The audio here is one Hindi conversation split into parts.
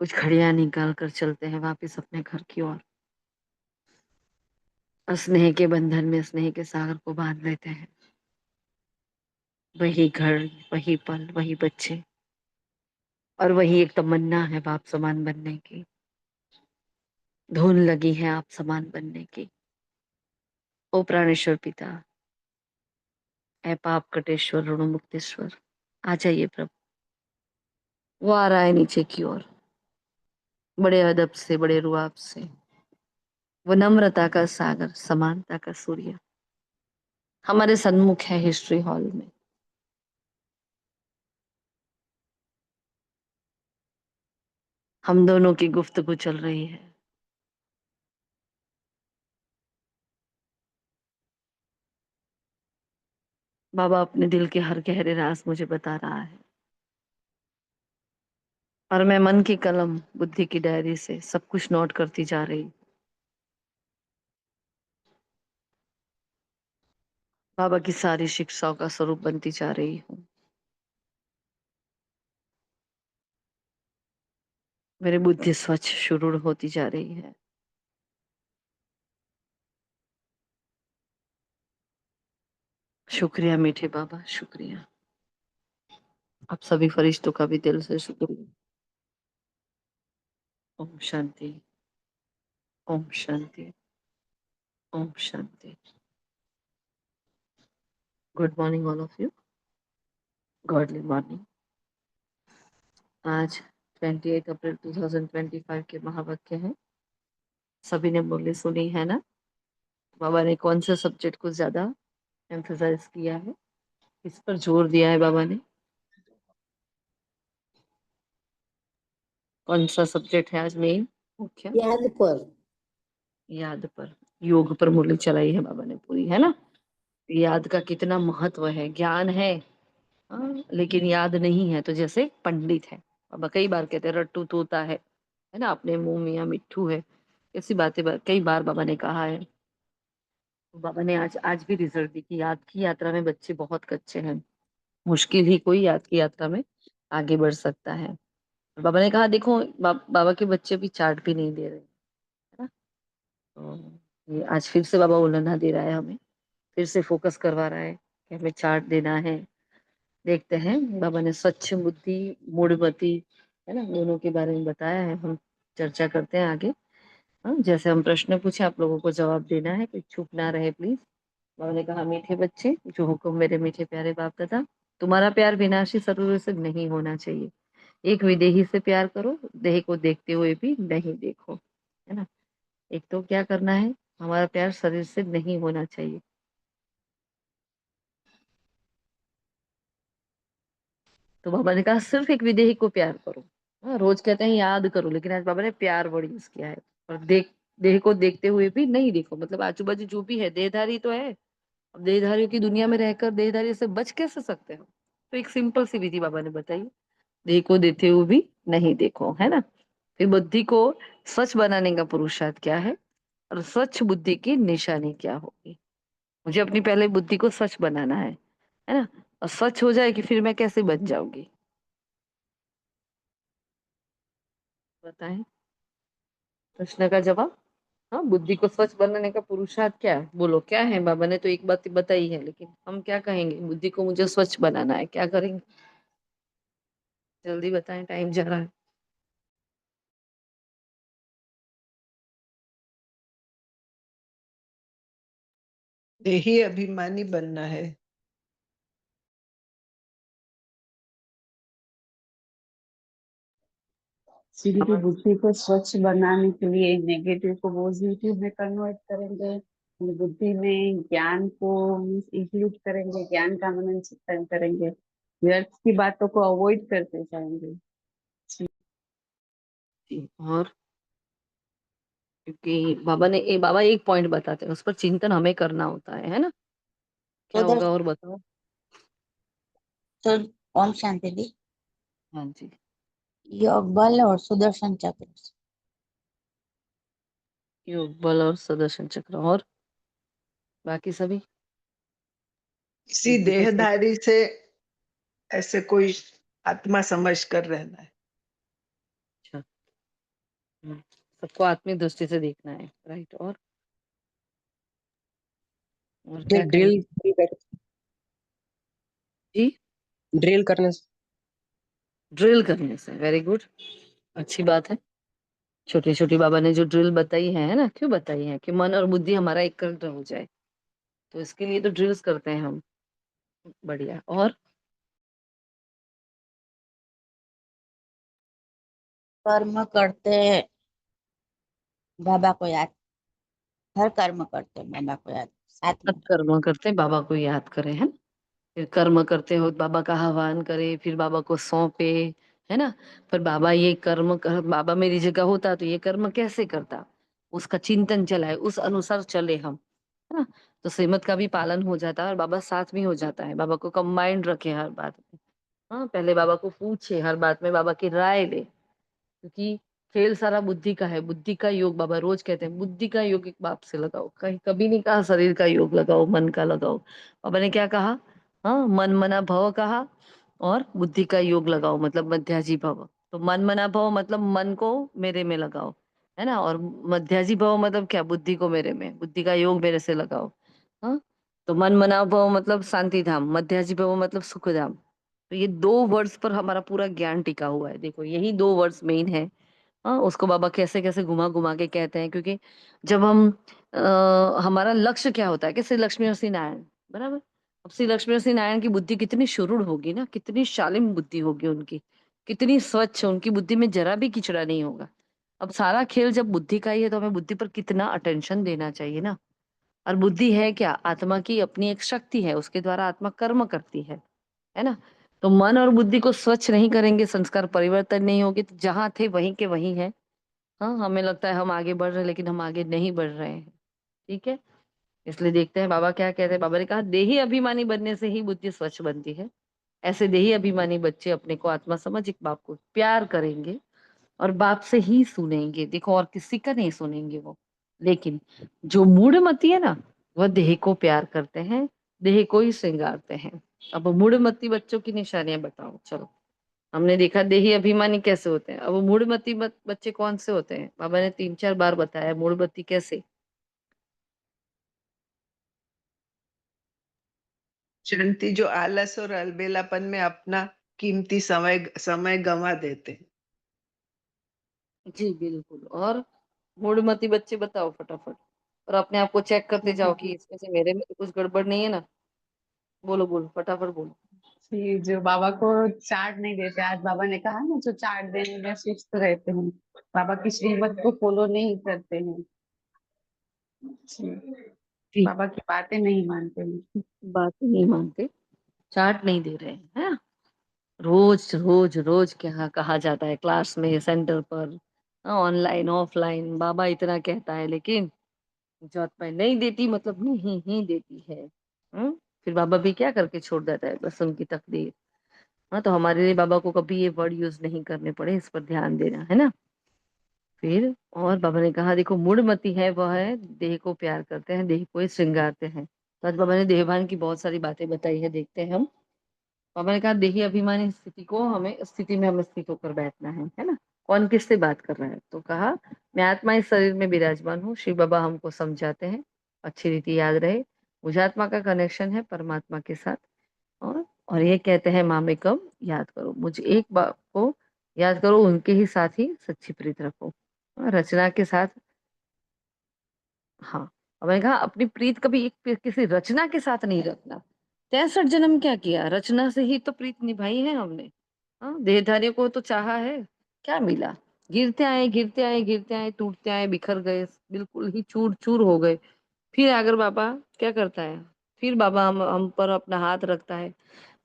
कुछ घड़ियां निकाल कर चलते हैं वापिस अपने घर की ओर। स्नेह के बंधन में स्नेह के सागर को बांध लेते हैं। वही घर, वही पल, वही बच्चे, और वही एक तमन्ना है बाप समान बनने की। धुन लगी है आप समान बनने की। ओ प्राणेश्वर पिता, ऐ पाप कटेश्वर, ऋण मुक्तेश्वर, आ जाइए प्रभु। वो आ रहा है नीचे की ओर, बड़े अदब से, बड़े रुआब से। वो नम्रता का सागर, समानता का सूर्य हमारे सन्मुख है हिस्ट्री हॉल में। हम दोनों की गुफ्तगू चल रही है। बाबा अपने दिल के हर गहरे राज मुझे बता रहा है, और मैं मन की कलम, बुद्धि की डायरी से सब कुछ नोट करती जा रही। बाबा की सारी शिक्षाओं का स्वरूप बनती जा रही हूँ। मेरी बुद्धि स्वच्छ शुरू होती जा रही है। शुक्रिया मीठे बाबा, शुक्रिया। आप सभी फरिश्तों का भी दिल से शुक्रिया। ओम शांति, ओम शांति, ओम शांति। Good morning all of you. Godly morning. आज 28 अप्रैल 2025 के महावाक्य हैं। सभी ने बोली सुनी है ना? बाबा ने कौन से सब्जेक्ट को ज्यादा एम्फेसाइज किया है, किस पर जोर दिया है बाबा ने? कौन सा सब्जेक्ट है आज मेन मुख्य? याद पर। याद पर। योग पर मुरली चलाई है बाबा ने पूरी, है ना? याद का कितना महत्व है। ज्ञान है, हाँ, लेकिन याद नहीं है तो जैसे पंडित है। बाबा कई बार कहते हैं रट्टू तोता है ना? अपने मुंह में या मिट्ठू है। ऐसी बातें कई बार बाबा ने कहा है। तो बाबा ने आज आज भी रिजल्ट दी कि याद की यात्रा में बच्चे बहुत कच्चे हैं। मुश्किल ही कोई याद की यात्रा में आगे बढ़ सकता है। बाबा ने कहा देखो, बाबा के बच्चे भी चार्ट भी नहीं दे रहे, है ना? तो ये आज फिर से बाबा उलझना दे रहा है हमें, फिर से फोकस करवा रहा है कि हमें चार्ट देना है। देखते हैं, बाबा ने स्वच्छ बुद्धि, मूढ़मति, है ना, दोनों के बारे में बताया है। हम चर्चा करते हैं आगे। हाँ, जैसे हम प्रश्न पूछे आप लोगों को जवाब देना है, कोई चुप ना रहे प्लीज। बाबा ने कहा मीठे बच्चे, जो हुक्म मेरे मीठे प्यारे बाप दादा, तुम्हारा प्यार विनाशी शत्रुओं से नहीं होना चाहिए। एक विदेही से प्यार करो, देह को देखते हुए भी नहीं देखो, है ना? एक तो क्या करना है, हमारा प्यार शरीर से नहीं होना चाहिए। तो बाबा ने कहा सिर्फ एक विदेही को प्यार करो। हाँ, रोज कहते हैं याद करो, लेकिन आज बाबा ने प्यार वर्ड यूज किया है। और देह को देखते हुए भी नहीं देखो, मतलब आजू बाजू जो भी है देहधारी तो है। अब देहधारियों की दुनिया में रहकर देहधारी से बच कैसे सकते हो? तो एक सिंपल सी विधि बाबा ने बताई, देह को देते हुए भी नहीं देखो, है ना? फिर बुद्धि को स्वच्छ बनाने का पुरुषार्थ क्या है, और स्वच्छ बुद्धि की निशानी क्या होगी? मुझे अपनी पहले बुद्धि को स्वच्छ बनाना है ना? और स्वच्छ हो जाए कि फिर मैं कैसे बन जाऊंगी? बताएं प्रश्न का जवाब। हाँ, बुद्धि को स्वच्छ बनाने का पुरुषार्थ क्या है? बोलो क्या है? बाबा ने तो एक बात बताई है, लेकिन हम क्या कहेंगे? बुद्धि को मुझे स्वच्छ बनाना है, क्या करेंगे? जल्दी बताएं, टाइम जा रहा है। देही अभिमानी बनना है। सीधी बुद्धि को स्वच्छ बनाने के लिए नेगेटिव को पॉजिटिव में कन्वर्ट करेंगे। बुद्धि में ज्ञान को इंक्लूड करेंगे, ज्ञान का मनन चिंतन करेंगे, व्यर्थ की बातों को अवॉइड करते जाएंगे। और क्योंकि बाबा एक पॉइंट बताते हैं, उस पर चिंतन हमें करना होता है ना? क्या तो होगा और बताओ। तो ओम शांति दी। हाँ जी। योग बल और सुदर्शन चक्र। योग बल और सुदर्शन चक्र, और बाकी सभी किसी बुद्धि को स्वच्छ। देहधारी से ऐसे कोई आत्मा समझ कर रहना है। अच्छा, सबको आत्मिक दृष्टि से देखना है, राइट। और क्या फिर करें जी? ड्रिल करने से। ड्रिल करने से, वेरी गुड, अच्छी बात है। छोटी छोटी बाबा ने जो ड्रिल बताई है ना, क्यों बताई है? कि मन और बुद्धि हमारा एक हो जाए, तो इसके लिए तो ड्रिल्स करते हैं हम। बढ़िया। और कर्म करते बाबा को याद, हर कर्म करते बाबा को याद साथ में। कर्म करते बाबा को याद करें, है ना? फिर कर्म करते हो बाबा का आह्वान करे, फिर बाबा को सौंपे, है ना? पर बाबा ये कर्म कर, बाबा मेरी जगह होता तो ये कर्म कैसे करता, उसका चिंतन चलाए, उस अनुसार चले हम, है ना? तो श्रीमत का भी पालन हो जाता है और बाबा साथ में हो जाता है। बाबा को कंबाइंड रखे हर बात में। हाँ, पहले बाबा को पूछे हर बात में, बाबा की राय ले, क्योंकि खेल सारा बुद्धि का है। बुद्धि का योग बाबा रोज कहते हैं, बुद्धि का योग एक बाप से लगाओ। कहीं कभी नहीं कहा शरीर का योग लगाओ, मन का लगाओ। बाबा ने क्या कहा? हाँ, मन मना भव कहा, और बुद्धि का योग लगाओ, मतलब मध्याजी भव। तो मन मना भव मतलब मन को मेरे में लगाओ, है ना? और मध्याजी भव मतलब क्या? बुद्धि को मेरे में, बुद्धि का योग मेरे से लगाओ। हाँ, तो मन मना भव मतलब शांति धाम, मध्याजी भव मतलब सुख धाम। तो ये दो वर्ड्स पर हमारा पूरा ज्ञान टिका हुआ है। देखो, यही दो वर्ड्स मेन है। हाँ, उसको बाबा कैसे कैसे घुमा घुमा के कहते हैं, क्योंकि जब हम हमारा लक्ष्य क्या होता है कि श्री लक्ष्मी और श्री नारायण, बराबर। अब श्री लक्ष्मी और श्री नारायण की बुद्धि कितनी शुरूढ़ होगी ना, कितनी शालीन बुद्धि होगी उनकी, कितनी स्वच्छ, उनकी बुद्धि में जरा भी किचड़ा नहीं होगा। अब सारा खेल जब बुद्धि का ही है, तो हमें बुद्धि पर कितना अटेंशन देना चाहिए ना। और बुद्धि है क्या? आत्मा की अपनी एक शक्ति है, उसके द्वारा आत्मा कर्म करती है ना? तो मन और बुद्धि को स्वच्छ नहीं करेंगे, संस्कार परिवर्तन नहीं होगी, तो जहां थे वहीं के वहीं है। हाँ, हमें लगता है हम आगे बढ़ रहे हैं, लेकिन हम आगे नहीं बढ़ रहे हैं। ठीक है, इसलिए देखते हैं बाबा क्या कहते हैं। बाबा ने कहा, देही अभिमानी बनने से ही बुद्धि स्वच्छ बनती है। ऐसे देही अभिमानी बच्चे अपने को आत्मा समझ एक बाप को प्यार करेंगे और बाप से ही सुनेंगे। देखो, और किसी का नहीं सुनेंगे वो। लेकिन जो मूढ़मती है ना, वह देह को प्यार करते हैं, देह को ही श्रृंगारते हैं। अब मूढ़मती बच्चों की निशानियां बताओ, चलो। हमने देखा देही अभिमानी कैसे होते हैं, अब वो मूढ़मती बच्चे कौन से होते हैं? बाबा ने 3-4 बार बताया मूढ़मती कैसे। शांति जो आलस और अलबेलापन में अपना कीमती समय समय गंवा देते हैं। जी बिल्कुल। और मूढ़मती बच्चे बताओ फटाफट, और अपने आप को चेक करते जाओ कि इसमें से मेरे में तो कुछ गड़बड़ नहीं है ना। बोलो बोलो, फटाफट बोलो। जी, जो बाबा को चार्ट नहीं देते, आज बाबा ने कहा ना, जो चार्ट देने में सुस्त रहते हैं, बाबा की श्रीमत को फॉलो नहीं करते हैं। जी, जी, बाबा की बातें नहीं मानते हैं। बात नहीं मानते, चार्ट नहीं दे रहे हैं, है ना? रोज रोज रोज क्या कहा जाता है, क्लास में, सेंटर पर, ऑनलाइन ऑफलाइन, बाबा इतना कहता है, लेकिन जॉब पे नहीं देती, मतलब नहीं ही देती है। फिर बाबा भी क्या करके छोड़ देता है, बस उनकी तकदीर। हाँ, तो हमारे लिए बाबा को कभी ये वर्ड यूज नहीं करने पड़े, इस पर ध्यान देना, है ना? फिर और बाबा ने कहा, देखो मूढ़मती है वह है देह को प्यार करते हैं, देह को ही श्रृंगारते हैं। तो आज बाबा ने देहभान की बहुत सारी बातें बताई है, देखते हैं हम। बाबा ने कहा, देही अभिमानी स्थिति को हमें, स्थिति में हमें स्थित होकर बैठना है ना? कौन किससे बात कर रहा है? तो कहा, मैं आत्मा इस शरीर में विराजमान हूँ। शिव बाबा हमको समझाते हैं, अच्छी रीति याद रहे, मुझे आत्मा का कनेक्शन है परमात्मा के साथ। और ये कहते हैं, माँ में कब याद करो, मुझे एक बाप को याद करो, उनके ही साथ ही सच्ची प्रीत रखो। रचना के साथ, हाँ। और मैंने कहा, अपनी प्रीत कभी एक किसी रचना के साथ नहीं रखना। 63 जन्म क्या किया, रचना से ही तो प्रीत निभाई है हमने। हाँ, देहधारियों को तो चाहा है, क्या मिला? गिरते आए गिरते आए गिरते आए, टूटते आए, बिखर गए, बिल्कुल ही चूर चूर हो गए। फिर अगर बाबा क्या करता है, फिर बाबा हम पर अपना हाथ रखता है।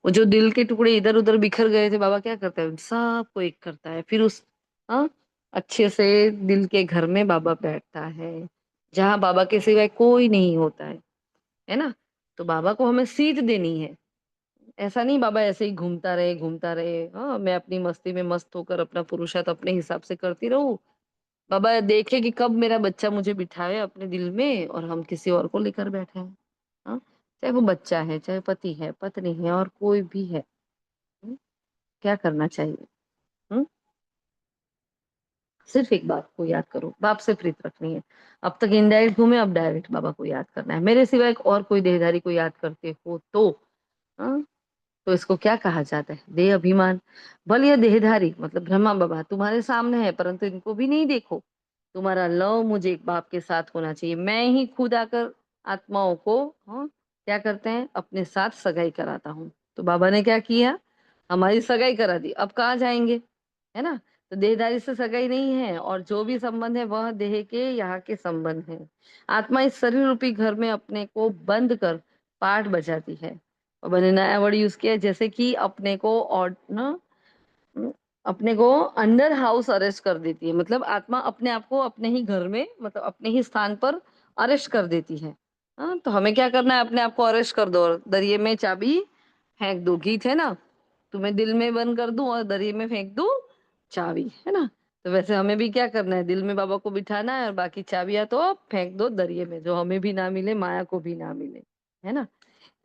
वो जो दिल के टुकड़े इधर उधर बिखर गए थे, बाबा क्या करता है, उन सबको एक करता है। फिर उस, हाँ, अच्छे से दिल के घर में बाबा बैठता है, जहाँ बाबा के सिवाय कोई नहीं होता है ना? तो बाबा को हमें सीख देनी है। ऐसा नहीं बाबा ऐसे ही घूमता रहे घूमता रहे, हाँ, मैं अपनी मस्ती में मस्त होकर अपना पुरुषार्थ अपने हिसाब से करती रहूं। बाबा देखे कि कब मेरा बच्चा मुझे बिठाए अपने दिल में और हम किसी और को लेकर बैठे हैं। हाँ, चाहे वो बच्चा है, चाहे पति है, पत्नी है, और कोई भी है। हम्म, क्या करना चाहिए? हम्म सिर्फ एक बाप को याद करो, बाप से प्रीत रखनी है। अब तक इनडायरेक्ट घूमे, अब डायरेक्ट बाबा को याद करना है। मेरे सिवाय और कोई देहधारी को याद करते हो तो, हाँ, तो इसको क्या कहा जाता है? देह अभिमान। बल ये देहधारी मतलब ब्रह्मा बाबा तुम्हारे सामने है, परंतु इनको भी नहीं देखो। तुम्हारा लव मुझे एक बाप के साथ होना चाहिए। मैं ही खुद आकर आत्माओं को, हाँ, क्या करते हैं, अपने साथ सगाई कराता हूँ। तो बाबा ने क्या किया, हमारी सगाई करा दी। अब कहाँ जाएंगे, है ना? तो देहधारी से सगाई नहीं है, और जो भी संबंध है वह देह के यहाँ के संबंध है। आत्मा इस शरीर रूपी घर में अपने को बंद कर पाठ बजाती है। और मैंने नया वर्ड यूज किया, जैसे कि अपने को और ना, अपने को अंडर हाउस अरेस्ट कर देती है। मतलब आत्मा अपने आप को अपने ही घर में, मतलब अपने ही स्थान पर अरेस्ट कर देती है। हाँ, तो हमें क्या करना है, अपने आप को अरेस्ट कर दो और दरिये में चाबी फेंक दो। गीत है ना, तुम्हें दिल में बंद कर दूं और दरिये में फेंक दूं चाबी, है ना? तो वैसे हमें भी क्या करना है, दिल में बाबा को बिठाना है और बाकी चाबियां तो फेंक दो दरिये में, जो हमें भी ना मिले, माया को भी ना मिले, है ना?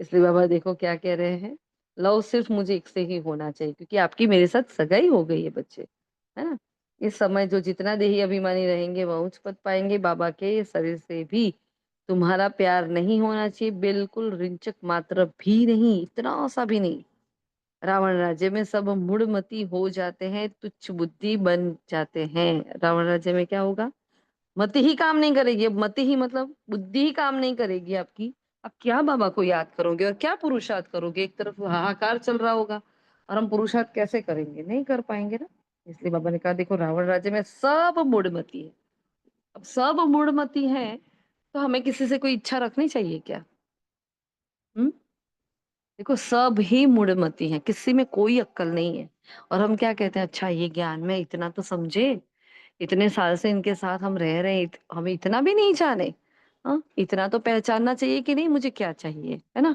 इसलिए बाबा देखो क्या कह रहे हैं, लव सिर्फ मुझे एक से ही होना चाहिए, क्योंकि आपकी मेरे साथ सगाई हो गई है बच्चे, है ना? इस समय जो जितना देही अभिमानी रहेंगे वह उच्च पद पाएंगे। बाबा के शरीर से भी तुम्हारा प्यार नहीं होना चाहिए, बिल्कुल रिंचक मात्र भी नहीं, इतना सा भी नहीं। रावण राज्य में सब मूढ़मती हो जाते हैं, तुच्छ बुद्धि बन जाते हैं। रावण राज्य में क्या होगा, मति ही काम नहीं करेगी। अब मति ही मतलब बुद्धि ही काम नहीं करेगी आपकी। अब क्या बाबा को याद करोगे और क्या पुरुषार्थ करोगे? एक तरफ हाहाकार चल रहा होगा और हम पुरुषार्थ कैसे करेंगे, नहीं कर पाएंगे ना। इसलिए बाबा ने कहा देखो रावण राज्य में सब मूढ़मती है। अब सब मूढ़मती है तो हमें किसी से कोई इच्छा रखनी चाहिए क्या? हम्म, देखो सब ही मूढ़मती है, किसी में कोई अक्कल नहीं है। और हम क्या कहते हैं, अच्छा ये ज्ञान में इतना तो समझे, इतने साल से इनके साथ हम रह रहे हैं, हमें इतना भी नहीं जाने? हाँ, इतना तो पहचानना चाहिए कि नहीं मुझे क्या चाहिए, है ना?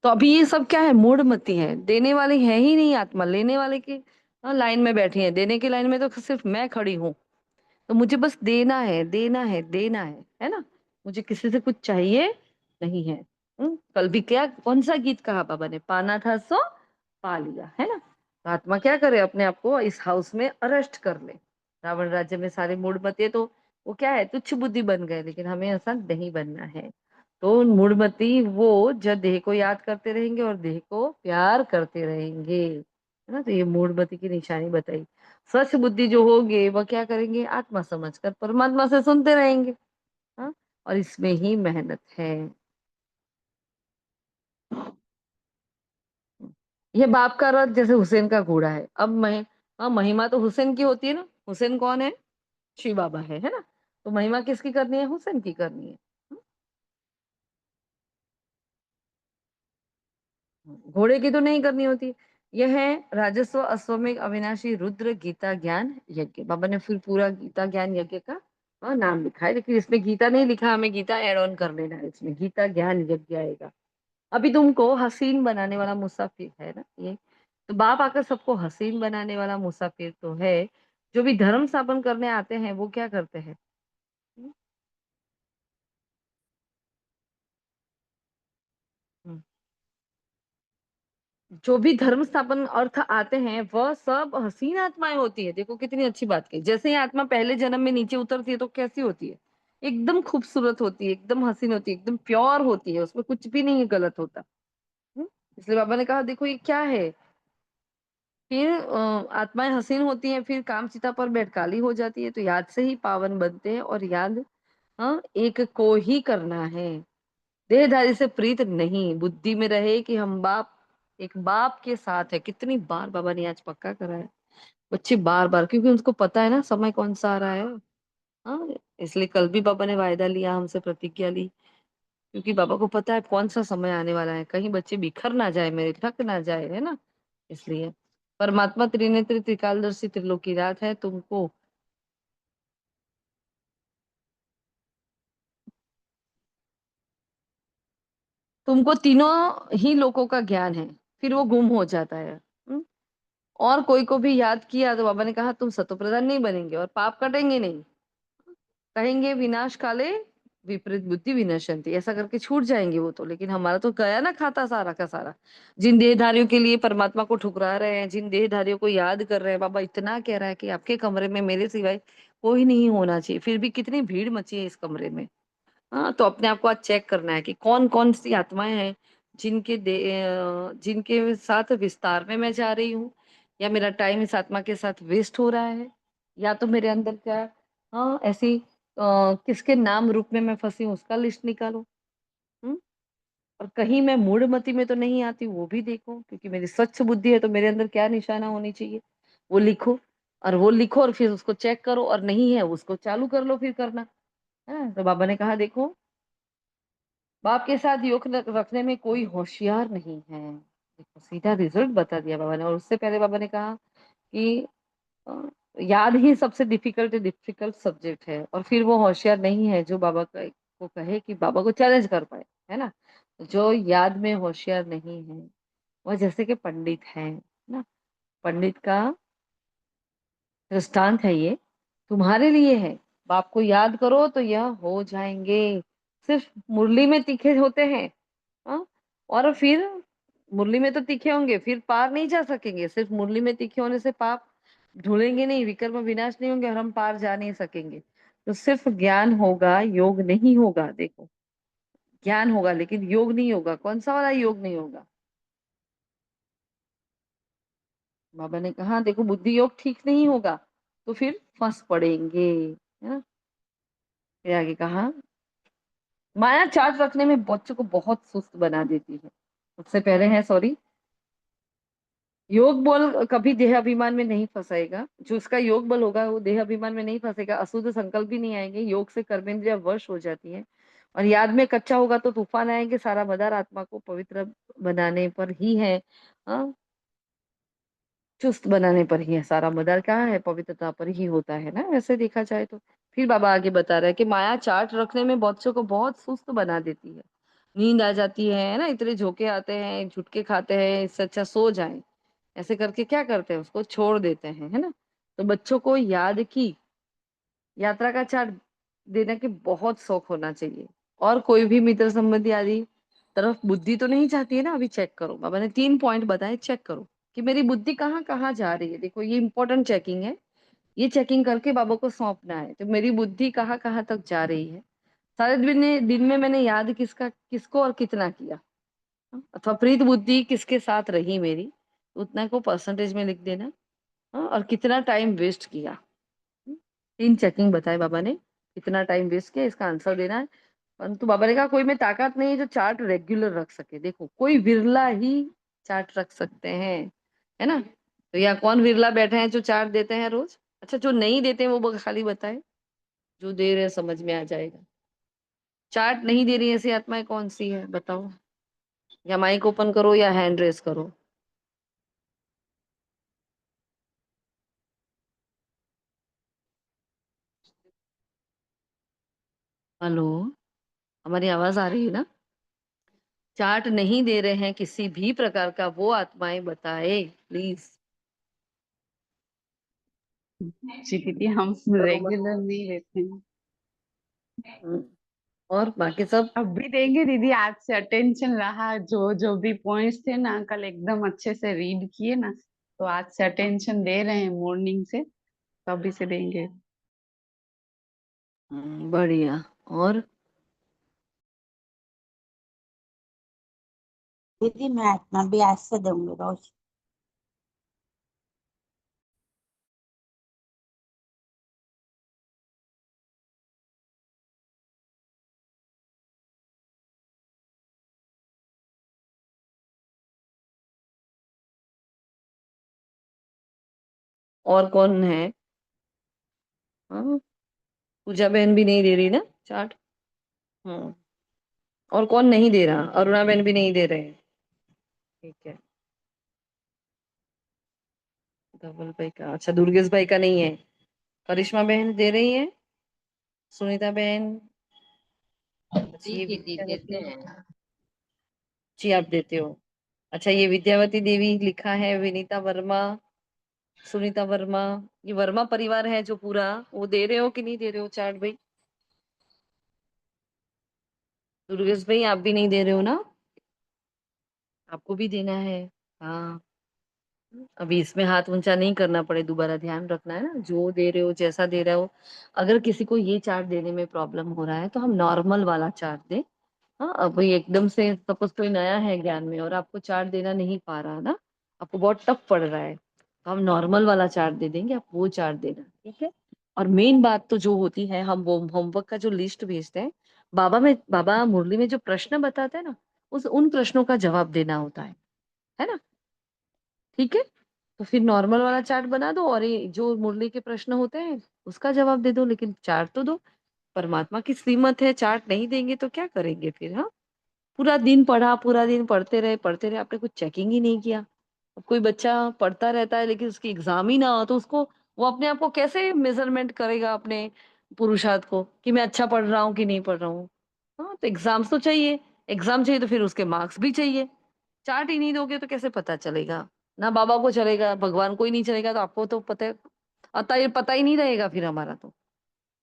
तो अभी ये सब क्या है, मूढ़मती है। देने वाली है ही नहीं आत्मा, लेने वाले की, हाँ, लाइन में बैठी है। देने की लाइन में तो सिर्फ मैं खड़ी हूँ। तो मुझे बस देना है, देना है, देना है ना? मुझे किसी से कुछ चाहिए नहीं है। कल भी क्या, कौन सा गीत कहा बाबा ने, पाना था सो पा लिया, है ना? तो आत्मा क्या करे, अपने आप को इस हाउस में अरेस्ट कर ले। रावण राज्य में सारे मूढ़मती है, तो वो क्या है, तुच्छ बुद्धि बन गए। लेकिन हमें ऐसा नहीं बनना है। तो मूढ़मती वो जब देह को याद करते रहेंगे और देह को प्यार करते रहेंगे, है ना? तो ये मूढ़मती की निशानी बताई। स्वच्छ बुद्धि जो होगे वह क्या करेंगे, आत्मा समझकर परमात्मा से सुनते रहेंगे। हाँ, और इसमें ही मेहनत है। ये बाप का रथ जैसे हुसैन का घोड़ा है। अब मैं, हाँ, महिमा तो हुसैन की होती है ना। हुसैन कौन है, शिव बाबा है ना? तो महिमा किसकी करनी है, हुसैन की करनी है। घोड़े की तो नहीं करनी होती। यह है राजस्व अश्वमेघ अविनाशी रुद्र गीता ज्ञान यज्ञ। बाबा ने फिर पूरा गीता ज्ञान यज्ञ का, हाँ, नाम लिखा है, लेकिन इसमें गीता नहीं लिखा, हमें गीता एड ऑन कर लेना है, इसमें गीता ज्ञान यज्ञ आएगा। अभी तुमको हसीन बनाने वाला मुसाफिर है ना ये, तो बाप आकर सबको हसीन बनाने वाला मुसाफिर तो है। जो भी धर्म स्थापन करने आते हैं वो क्या करते हैं, हम्म, जो भी धर्म स्थापन अर्थ आते हैं वह सब हसीन आत्माएं होती है। देखो कितनी अच्छी बात कही, जैसे ही आत्मा पहले जन्म में नीचे उतरती है तो कैसी होती है, एकदम खूबसूरत होती है, एकदम हसीन होती है, एकदम प्योर होती है, उसमें कुछ भी नहीं गलत होता। हम्म? इसलिए बाबा ने कहा देखो ये क्या है, फिर आत्माएं हसीन होती हैं, फिर काम चिता पर बैठ काली हो जाती है, तो याद से ही पावन बनते हैं। और याद, हाँ, एक को ही करना है, देहधारी से प्रीत नहीं। बुद्धि में रहे कि हम बाप, एक बाप के साथ है। कितनी बार बाबा ने आज पक्का करा है बच्चे, बार बार, क्योंकि उनको पता है ना समय कौन सा आ रहा है। हाँ, इसलिए कल भी बाबा ने वायदा लिया हमसे, प्रतिज्ञा ली, क्योंकि बाबा को पता है कौन सा समय आने वाला है, कहीं बच्चे बिखर ना जाए, मेरे थक ना जाए, है ना? इसलिए परमात्मा त्रिनेत्री त्रिकालदर्शी त्रिलोकीनाथ है। तुमको तीनों ही लोकों का ज्ञान है, फिर वो गुम हो जाता है। और कोई को भी याद किया तो बाबा ने कहा तुम सतोप्रधान नहीं बनेंगे और पाप कटेंगे नहीं। कहेंगे विनाश काले विपरीत बुद्धि विनश्यन्ति, ऐसा करके छूट जाएंगे वो तो। लेकिन हमारा तो गया ना खाता सारा का सारा। जिन देहधारियों के लिए परमात्मा को ठुकरा रहे हैं, जिन देहधारियों को याद कर रहे हैं, बाबा इतना कह रहा है कि आपके कमरे में मेरे सिवाय कोई नहीं होना चाहिए, फिर भी कितनी भीड़ मची है इस कमरे में। हाँ, तो अपने आप को आज चेक करना है कि कौन कौन सी आत्माएं हैं जिनके साथ विस्तार में मैं जा रही हूँ, या मेरा टाइम इस आत्मा के साथ वेस्ट हो रहा है, या तो मेरे अंदर क्या, हाँ ऐसी किसके नाम रूप में मैं फंसी हूँ उसका लिस्ट निकालो। हम्म और कहीं मैं मूढ़मति में तो नहीं आती, वो भी देखो, क्योंकि मेरी स्वच्छ बुद्धि है तो मेरे अंदर क्या निशाना होनी चाहिए वो लिखो। और वो लिखो और फिर उसको चेक करो, और नहीं है उसको चालू कर लो फिर करना। है ना? तो बाबा ने कहा देखो, बाप के साथ योग रखने में कोई होशियार नहीं है। देखो सीधा रिजल्ट बता दिया बाबा ने। और उससे पहले बाबा ने कहा कि अ, याद ही सबसे डिफिकल्ट डिफिकल्ट सब्जेक्ट है, और फिर वो होशियार नहीं है जो को कहे कि बाबा को चैलेंज कर पाए। है ना? जो याद में होशियार नहीं है वह जैसे कि पंडित है ना। पंडित का दृष्टांत है ये, तुम्हारे लिए है। बाप को याद करो तो यह हो जाएंगे। सिर्फ मुरली में तीखे होते हैं। हाँ? और फिर मुरली में तो तीखे होंगे, फिर पार नहीं जा सकेंगे। सिर्फ मुरली में तीखे होने से पाप धुलेंगे नहीं, विकर्म विनाश नहीं होंगे, और हम पार जा नहीं सकेंगे। तो सिर्फ ज्ञान होगा, योग नहीं होगा। देखो, ज्ञान होगा लेकिन योग नहीं होगा। कौन सा वाला योग नहीं होगा? बाबा ने कहा देखो, बुद्धि योग ठीक नहीं होगा तो फिर फंस पड़ेंगे। है ना? फिर आगे कहा, माया चार्ज रखने में बच्चों को बहुत सुस्त बना देती है। सबसे पहले है, सॉरी, योग बल कभी देह अभिमान में नहीं फंसाएगा। जो उसका योग बल होगा वो देह अभिमान में नहीं फंसेगा। अशुद्ध संकल्प भी नहीं आएंगे। योग से कर्मेंद्रिया वश हो जाती है। और याद में कच्चा होगा तो तूफान आएंगे। सारा मदार आत्मा को पवित्र बनाने पर ही है। हाँ, चुस्त बनाने पर ही है। सारा मदार कहाँ है? पवित्रता पर ही होता है ना, वैसे देखा जाए तो। फिर बाबा आगे बता रहा है कि माया चार्ट रखने में बच्चों को बहुत सुस्त बना देती है। नींद आ जाती है ना, इतने झोंके आते हैं, झुटके खाते हैं, इससे अच्छा सो जाएं। ऐसे करके क्या करते हैं, उसको छोड़ देते हैं। है ना? तो बच्चों को याद की यात्रा का चार्ट देने के बहुत शौक होना चाहिए। और कोई भी मित्र संबंधी आदि तरफ बुद्धि तो नहीं चाहती है ना। अभी चेक करो, बाबा ने 3 पॉइंट बताए, चेक करो कि मेरी बुद्धि कहाँ कहाँ जा रही है। देखो ये इंपॉर्टेंट चेकिंग है। ये चेकिंग करके बाबा को सौंपना है, तो मेरी बुद्धि कहाँ कहाँ तक जा रही है। सारे दिन में मैंने याद किसको और कितना किया, अथवा प्रीत बुद्धि किसके साथ रही मेरी, उतना को परसेंटेज में लिख देना। हाँ, और कितना टाइम वेस्ट किया। 3 चेकिंग बताए बाबा ने। कितना टाइम वेस्ट किया इसका आंसर देना है। परंतु बाबा ने कहा कोई में ताकत नहीं है जो चार्ट रेगुलर रख सके। देखो, कोई विरला ही चार्ट रख सकते हैं। है ना? तो या कौन विरला बैठे हैं जो चार्ट देते हैं रोज? अच्छा, जो नहीं देते हैं वो खाली बताए, जो दे रहे हैं समझ में आ जाएगा। चार्ट नहीं दे रही ऐसी आत्माएं कौन सी है बताओ? या माइक ओपन करो या हैंड रेस करो। हेलो, हमारी आवाज आ रही है ना? चार्ट नहीं दे रहे हैं किसी भी प्रकार का, वो आत्माएं बताए प्लीज। जी दीदी, हम करो मत। रेगुलर नहीं लेते हैं। और बाकी सब? अब भी देंगे दीदी, आज से अटेंशन रहा। जो जो भी पॉइंट्स थे ना, कल एकदम अच्छे से रीड किए ना, तो आज से अटेंशन दे रहे हैं मॉर्निंग से, तो अभी से देंगे। बढ़िया। और दीदी मैं आत्मा भी आज से दूंगी रोज। और कौन है? हाँ, पूजा बहन भी नहीं दे रही ना चार्ट। हम्म और कौन नहीं दे रहा? अरुणा बहन भी नहीं दे रहे हैं। ठीक है। धवल भाई का, अच्छा दुर्गेश भाई का नहीं है। करिश्मा बहन दे रही है। सुनीता बहन। अच्छा, जी ये दीदी देते विद्यावती हैं। जी, आप देते हो। अच्छा, ये विद्यावती देवी लिखा है, विनीता वर्मा, सुनीता वर्मा। ये वर्मा परिवार है जो पूरा, वो दे रहे हो कि नहीं दे रहे हो चार्ट भाई? दुर्गेश भाई आप भी नहीं दे रहे हो ना? आपको भी देना है। हाँ, अभी इसमें हाथ ऊंचा नहीं करना पड़े, दोबारा ध्यान रखना है ना, जो दे रहे हो जैसा दे रहे हो। अगर किसी को ये चार्ट देने में प्रॉब्लम हो रहा है तो हम नॉर्मल वाला चार्ट दें। हाँ, अब वही एकदम से सपोज कोई नया है ज्ञान में और आपको चार्ट देना नहीं पा रहा ना, आपको बहुत टफ पड़ रहा है, तो हम नॉर्मल वाला चार्ट दे देंगे, आप वो चार्ट देना, ठीक है। और मेन बात तो जो होती है, हम वो होमवर्क का जो लिस्ट भेजते हैं, बाबा मुरली में जो प्रश्न बताते हैं ना, उन प्रश्नों का जवाब देना होता है ना, ठीक है। तो फिर नॉर्मल वाला चार्ट बना दो और ये जो मुरली के प्रश्न होते हैं उसका जवाब दे दो, लेकिन चार्ट तो दो। परमात्मा की श्रीमत है, चार्ट नहीं देंगे तो क्या करेंगे फिर? हाँ, पूरा दिन पढ़ा, पूरा दिन पढ़ते रहे, आपने कुछ चेकिंग ही नहीं किया। अब कोई बच्चा पढ़ता रहता है लेकिन उसकी एग्जाम ही ना हो तो उसको, वो अपने आप को कैसे मेजरमेंट करेगा अपने पुरुषार्थ को कि मैं अच्छा पढ़ रहा हूँ कि नहीं पढ़ रहा हूँ? हाँ, तो एग्जाम्स तो चाहिए, एग्जाम चाहिए तो फिर उसके मार्क्स भी चाहिए। चार्ट ही नहीं दोगे तो कैसे पता चलेगा? ना बाबा को चलेगा, भगवान को ही नहीं चलेगा, तो आपको तो पता है, ये पता ही नहीं रहेगा फिर हमारा तो।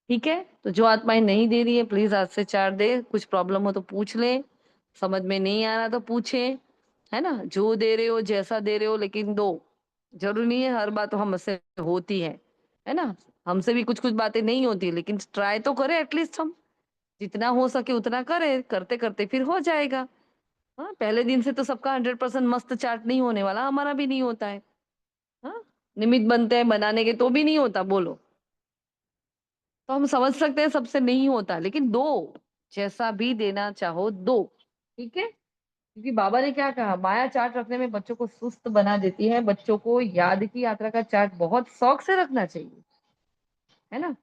ठीक है, तो जो आत्माएं नहीं दे रही है प्लीज आज से चार्ट दे, कुछ प्रॉब्लम हो तो पूछ ले, समझ में नहीं आ रहा तो पूछे, है ना। जो दे रहे हो जैसा दे रहे हो लेकिन दो। जरूरी नहीं है हर बात तो हमसे होती है ना। हमसे भी कुछ कुछ बातें नहीं होती, लेकिन ट्राई तो करें एटलीस्ट, हम जितना हो सके उतना करें, करते करते फिर हो जाएगा। हाँ, पहले दिन से तो सबका 100% मस्त चार्ट नहीं होने वाला, हमारा भी नहीं होता है। हाँ, निमित्त बनते हैं बनाने के तो भी नहीं होता, बोलो। तो हम समझ सकते हैं सबसे नहीं होता, लेकिन दो, जैसा भी देना चाहो दो, ठीक है। क्योंकि बाबा ने क्या कहा, माया चार्ट रखने में बच्चों को सुस्त बना देती है, बच्चों को याद की यात्रा का चार्ट बहुत शौक से रखना चाहिए, है ना।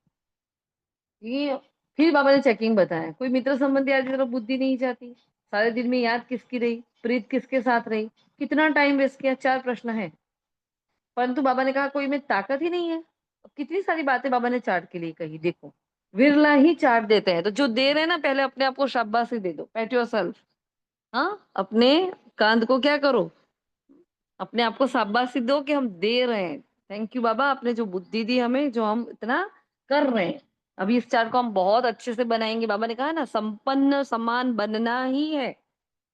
ये फिर बाबा ने चेकिंग बताया, कोई मित्र संबंधी आदि तरफ बुद्धि नहीं जाती, सारे दिन में याद किसकी रही, प्रीत किसके साथ रही, कितना टाइम वेस्ट किया, चार प्रश्न है। परंतु बाबा ने कहा कोई में ताकत ही नहीं है। अब कितनी सारी बातें बाबा ने चार्ट के लिए कही, देखो। विरला ही चार्ट देते हैं, तो जो दे रहे हैं ना, पहले अपने आप को शाबाशी दे दो, पैट योर सेल्फ। हाँ, अपने कांध को क्या करो, अपने आप को शाबाशी दो कि हम दे रहे हैं। थैंक यू बाबा, आपने जो बुद्धि दी हमें, जो हम इतना कर रहे हैं। अभी इस चार्ट को हम बहुत अच्छे से बनाएंगे, बाबा ने कहा ना संपन्न समान बनना ही है,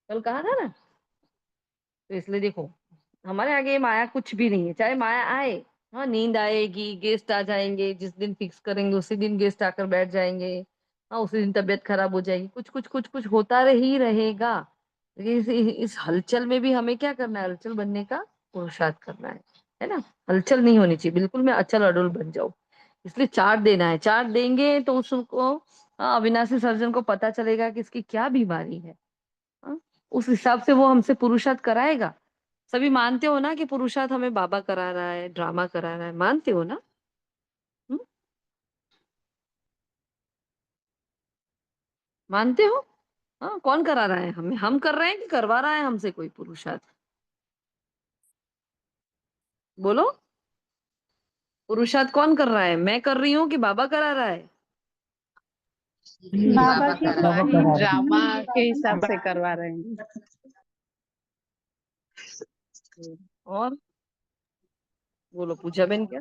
कल कहा था ना। तो इसलिए देखो, हमारे आगे माया कुछ भी नहीं है, चाहे माया आए। हाँ, नींद आएगी, गेस्ट आ जाएंगे, जिस दिन फिक्स करेंगे उसी दिन गेस्ट आकर बैठ जाएंगे। हाँ, उसी दिन तबीयत खराब हो जाएगी, कुछ कुछ कुछ कुछ होता ही रहेगा। लेकिन इस हलचल में भी हमें क्या करना है, हलचल बनने का पुरुषार्थ करना है ना। हलचल नहीं होनी चाहिए बिल्कुल, मैं अचल अडुल बन जाऊं। इसलिए चार्ट देना है, चार्ट देंगे तो उसको, हाँ, अविनाशी सर्जन को पता चलेगा कि इसकी क्या बीमारी है। हाँ, उस हिसाब से वो हमसे पुरुषार्थ कराएगा। सभी मानते हो ना कि पुरुषार्थ हमें बाबा करा रहा है, ड्रामा करा रहा है, मानते हो ना? हम्म? मानते हो? हाँ, कौन करा रहा है हमें, हम कर रहे हैं कि करवा रहा है हमसे कोई पुरुषार्थ? बोलो, पुरुषार्थ कौन कर रहा है, मैं कर रही हूँ कि बाबा करा रहा है? बाबा बाबा के करा साथ रहे में हैं। ड्रामा के हिसाब से करवा रहे हैं। और बोलो पूजा बहन, क्या?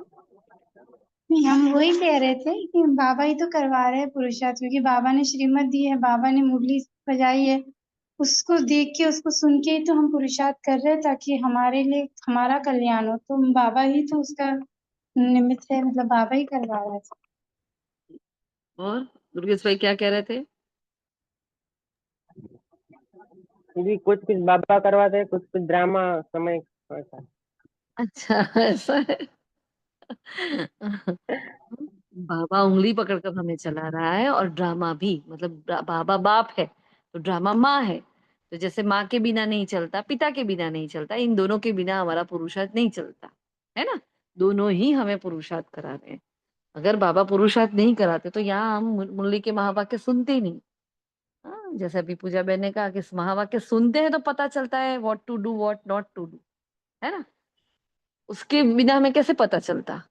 नहीं, हम वही कह रहे थे कि बाबा ही तो करवा रहे हैं पुरुषार्थ, क्योंकि बाबा ने श्रीमत दी है, बाबा ने मुरली बजाई है, उसको देख के उसको सुन के ही तो हम पुरुषार्थ कर रहे हैं, ताकि हमारे लिए हमारा कल्याण हो। तो बाबा ही तो उसका निमित्त है, मतलब बाबा ही करवा रहा है। और दुर्गेश भाई क्या कह रहे थे? जी, कुछ कुछ बाबा करवाते हैं, कुछ कुछ ड्रामा समय ऐसा। अच्छा, ऐसा है। बाबा उंगली पकड़कर हमें चला रहा है, और ड्रामा भी, मतलब बाबा बाप है तो ड्रामा माँ है। तो जैसे माँ के बिना नहीं चलता, पिता के बिना नहीं चलता, इन दोनों के बिना हमारा पुरुषार्थ नहीं चलता, है ना। दोनों ही हमें पुरुषार्थ करा रहे हैं। अगर बाबा पुरुषार्थ नहीं कराते तो यहाँ हम मुरली के महावाक्य सुनते ही नहीं। हाँ, जैसे अभी पूजा बहन ने कहा कि इस महावाक्य सुनते हैं तो पता चलता है what to do what not to do, है ना। उसके बिना हमें कैसे पता चलता?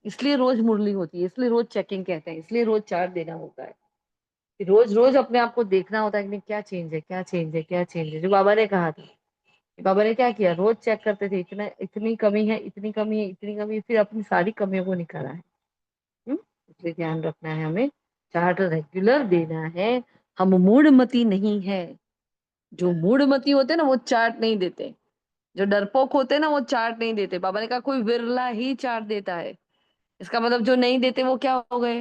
इसलिए रोज मुरली होती है, इसलिए रोज चेकिंग कहते हैं, इसलिए रोज चार्ट देना होता है। रोज रोज अपने आप को देखना होता है कि नहीं, क्या चेंज है, क्या चेंज है, क्या चेंज है, जो बाबा ने कहा था। बाबा ने क्या किया, रोज चेक करते थे, इतना इतनी कमी है, इतनी कमी है, इतनी कमी है, फिर अपनी सारी कमियों को निकाला है। हम्म? इसलिए ध्यान रखना है हमें, चार्ट रेगुलर देना है। हम मूढ़मती नहीं है, जो मूढ़मती होते हैं ना वो चार्ट नहीं देते। जो डरपोक होते हैं ना वो चार्ट नहीं देते। बाबा ने कहा कोई विरला ही चार्ट देता है। इसका मतलब जो नहीं देते वो क्या हो गए?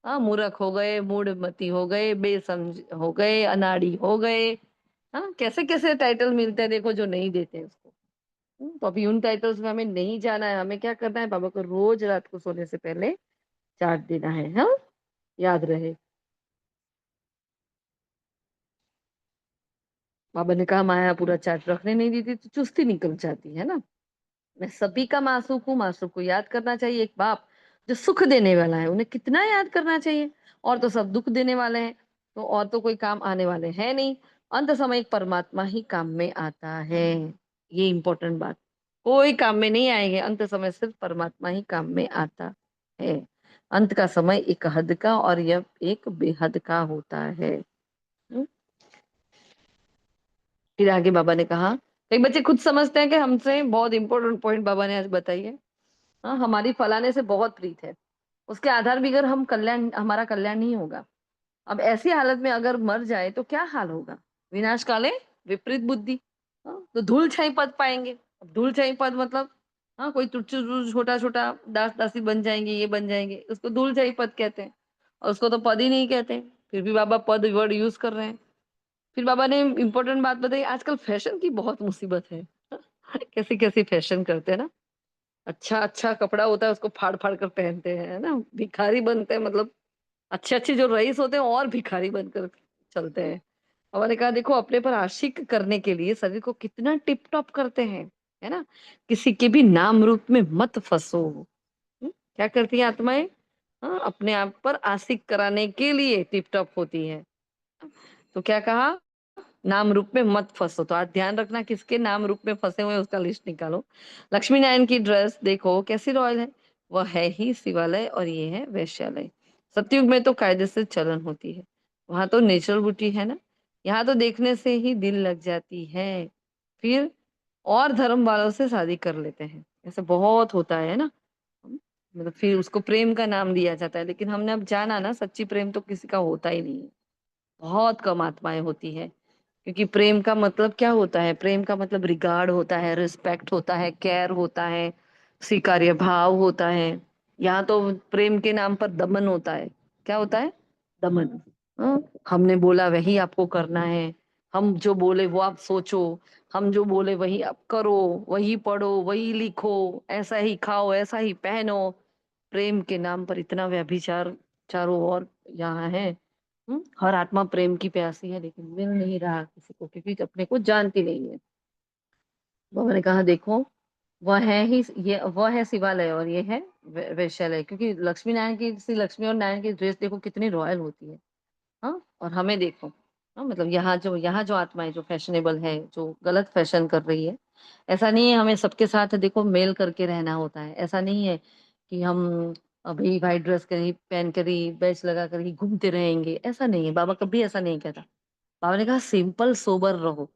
हाँ, मूर्ख हो गए, मूढ़मती हो गए, बेसमझ हो गए, अनाड़ी हो गए। हाँ, कैसे कैसे टाइटल मिलते हैं देखो जो नहीं देते हैं उसको। तो अभी उन टाइटल्स में हमें नहीं जाना है। हमें क्या करना है? बाबा को रोज रात को सोने से पहले चार्ट देना है। हाँ, याद रहे। बाबा ने कहा माया पूरा चार्ट रखने नहीं देती तो चुस्ती निकल जाती है ना। मैं सभी का मासूक हूँ। मासूक को याद करना चाहिए। एक बाप जो सुख देने वाला है उन्हें कितना याद करना चाहिए। और तो सब दुख देने वाले हैं, तो और तो कोई काम आने वाले हैं नहीं। अंत समय एक परमात्मा ही काम में आता है। ये इंपॉर्टेंट बात। कोई काम में नहीं आएंगे, अंत समय सिर्फ परमात्मा ही काम में आता है। अंत का समय एक हद का और यह एक बेहद का होता है। हम्म? फिर आगे बाबा ने कहा, कई बच्चे खुद समझते हैं कि हमसे बहुत इंपॉर्टेंट पॉइंट बाबा ने आज बताई है। हाँ, हमारी फलाने से बहुत प्रीत है, उसके आधार बिगर हम कल्याण, हमारा कल्याण नहीं होगा। अब ऐसी हालत में अगर मर जाए तो क्या हाल होगा? विनाश काले विपरीत बुद्धि। हाँ, तो धूल छाई पद पाएंगे। अब धूल छाई पद मतलब, हाँ, कोई छोटा छोटा दास दासी बन जाएंगे, ये बन जाएंगे, उसको धूल छाई पद कहते हैं। और उसको तो पद ही नहीं कहते, फिर भी बाबा पद वर्ड यूज कर रहे हैं। फिर बाबा ने इंपॉर्टेंट बात बताई, आजकल फैशन की बहुत मुसीबत है। कैसी कैसी फैशन करते हैं ना। अच्छा अच्छा कपड़ा होता है उसको फाड़ फाड़ कर पहनते हैं, है ना, भिखारी बनते हैं। मतलब अच्छे अच्छे जो रईस होते हैं और भिखारी बनकर चलते हैं। हमारे कहा देखो अपने पर आशिक करने के लिए शरीर को कितना टिप टॉप करते हैं, है ना। किसी के भी नाम रूप में मत फंसो। क्या करती है आत्माएं? हाँ, अपने आप पर आशिक कराने के लिए टिप टॉप होती है। तो क्या कहा? नाम रूप में मत फंसो। तो आज ध्यान रखना किसके नाम रूप में फंसे हुए हैं, उसका लिस्ट निकालो। लक्ष्मी नारायण की ड्रेस देखो कैसी रॉयल है। वह है ही शिवालय और ये है वैश्यालय। सतयुग में तो कायदे से चलन होती है, वहां तो नेचुरल ब्यूटी है ना। यहाँ तो देखने से ही दिल लग जाती है। फिर और धर्म वालों से शादी कर लेते हैं, ऐसा बहुत होता है ना। मतलब फिर उसको प्रेम का नाम दिया जाता है, लेकिन हमने अब जाना ना सच्ची प्रेम तो किसी का होता ही नहीं है। बहुत कम आत्माएं होती है। क्योंकि प्रेम का मतलब क्या होता है? प्रेम का मतलब रिगार्ड होता है, रिस्पेक्ट होता है, केयर होता है, स्वीकार्य भाव होता है। यहाँ तो प्रेम के नाम पर दमन होता है। क्या होता है? दमन। हाँ? हमने बोला वही आपको करना है, हम जो बोले वो आप सोचो, हम जो बोले वही आप करो, वही पढ़ो वही लिखो, ऐसा ही खाओ ऐसा ही पहनो। प्रेम के नाम पर इतना व्यभिचार चारों ओर यहाँ है। हर आत्मा प्रेम की प्यासी है, लेकिन मिल नहीं रहा किसी को, क्योंकि अपने को जानती नहीं है। बाबा ने कहा देखो, वह है ही ये, वह है शिवालय और ये है वैश्यालय। क्योंकि लक्ष्मी नारायण की, श्री लक्ष्मी और नारायण की ड्रेस देखो कितनी रॉयल होती है। हाँ, और हमें देखो। हाँ, मतलब यहाँ जो आत्माएं जो फैशनेबल है, जो गलत फैशन कर रही है, ऐसा नहीं है हमें सबके साथ देखो मेल करके रहना होता है। ऐसा नहीं है कि हम अभी वाइट ड्रेस कर ही पहन कर ही बैच लगा कर ही घूमते रहेंगे, ऐसा नहीं है। बाबा कभी ऐसा नहीं कहता। बाबा ने कहा सिंपल सोबर रहो।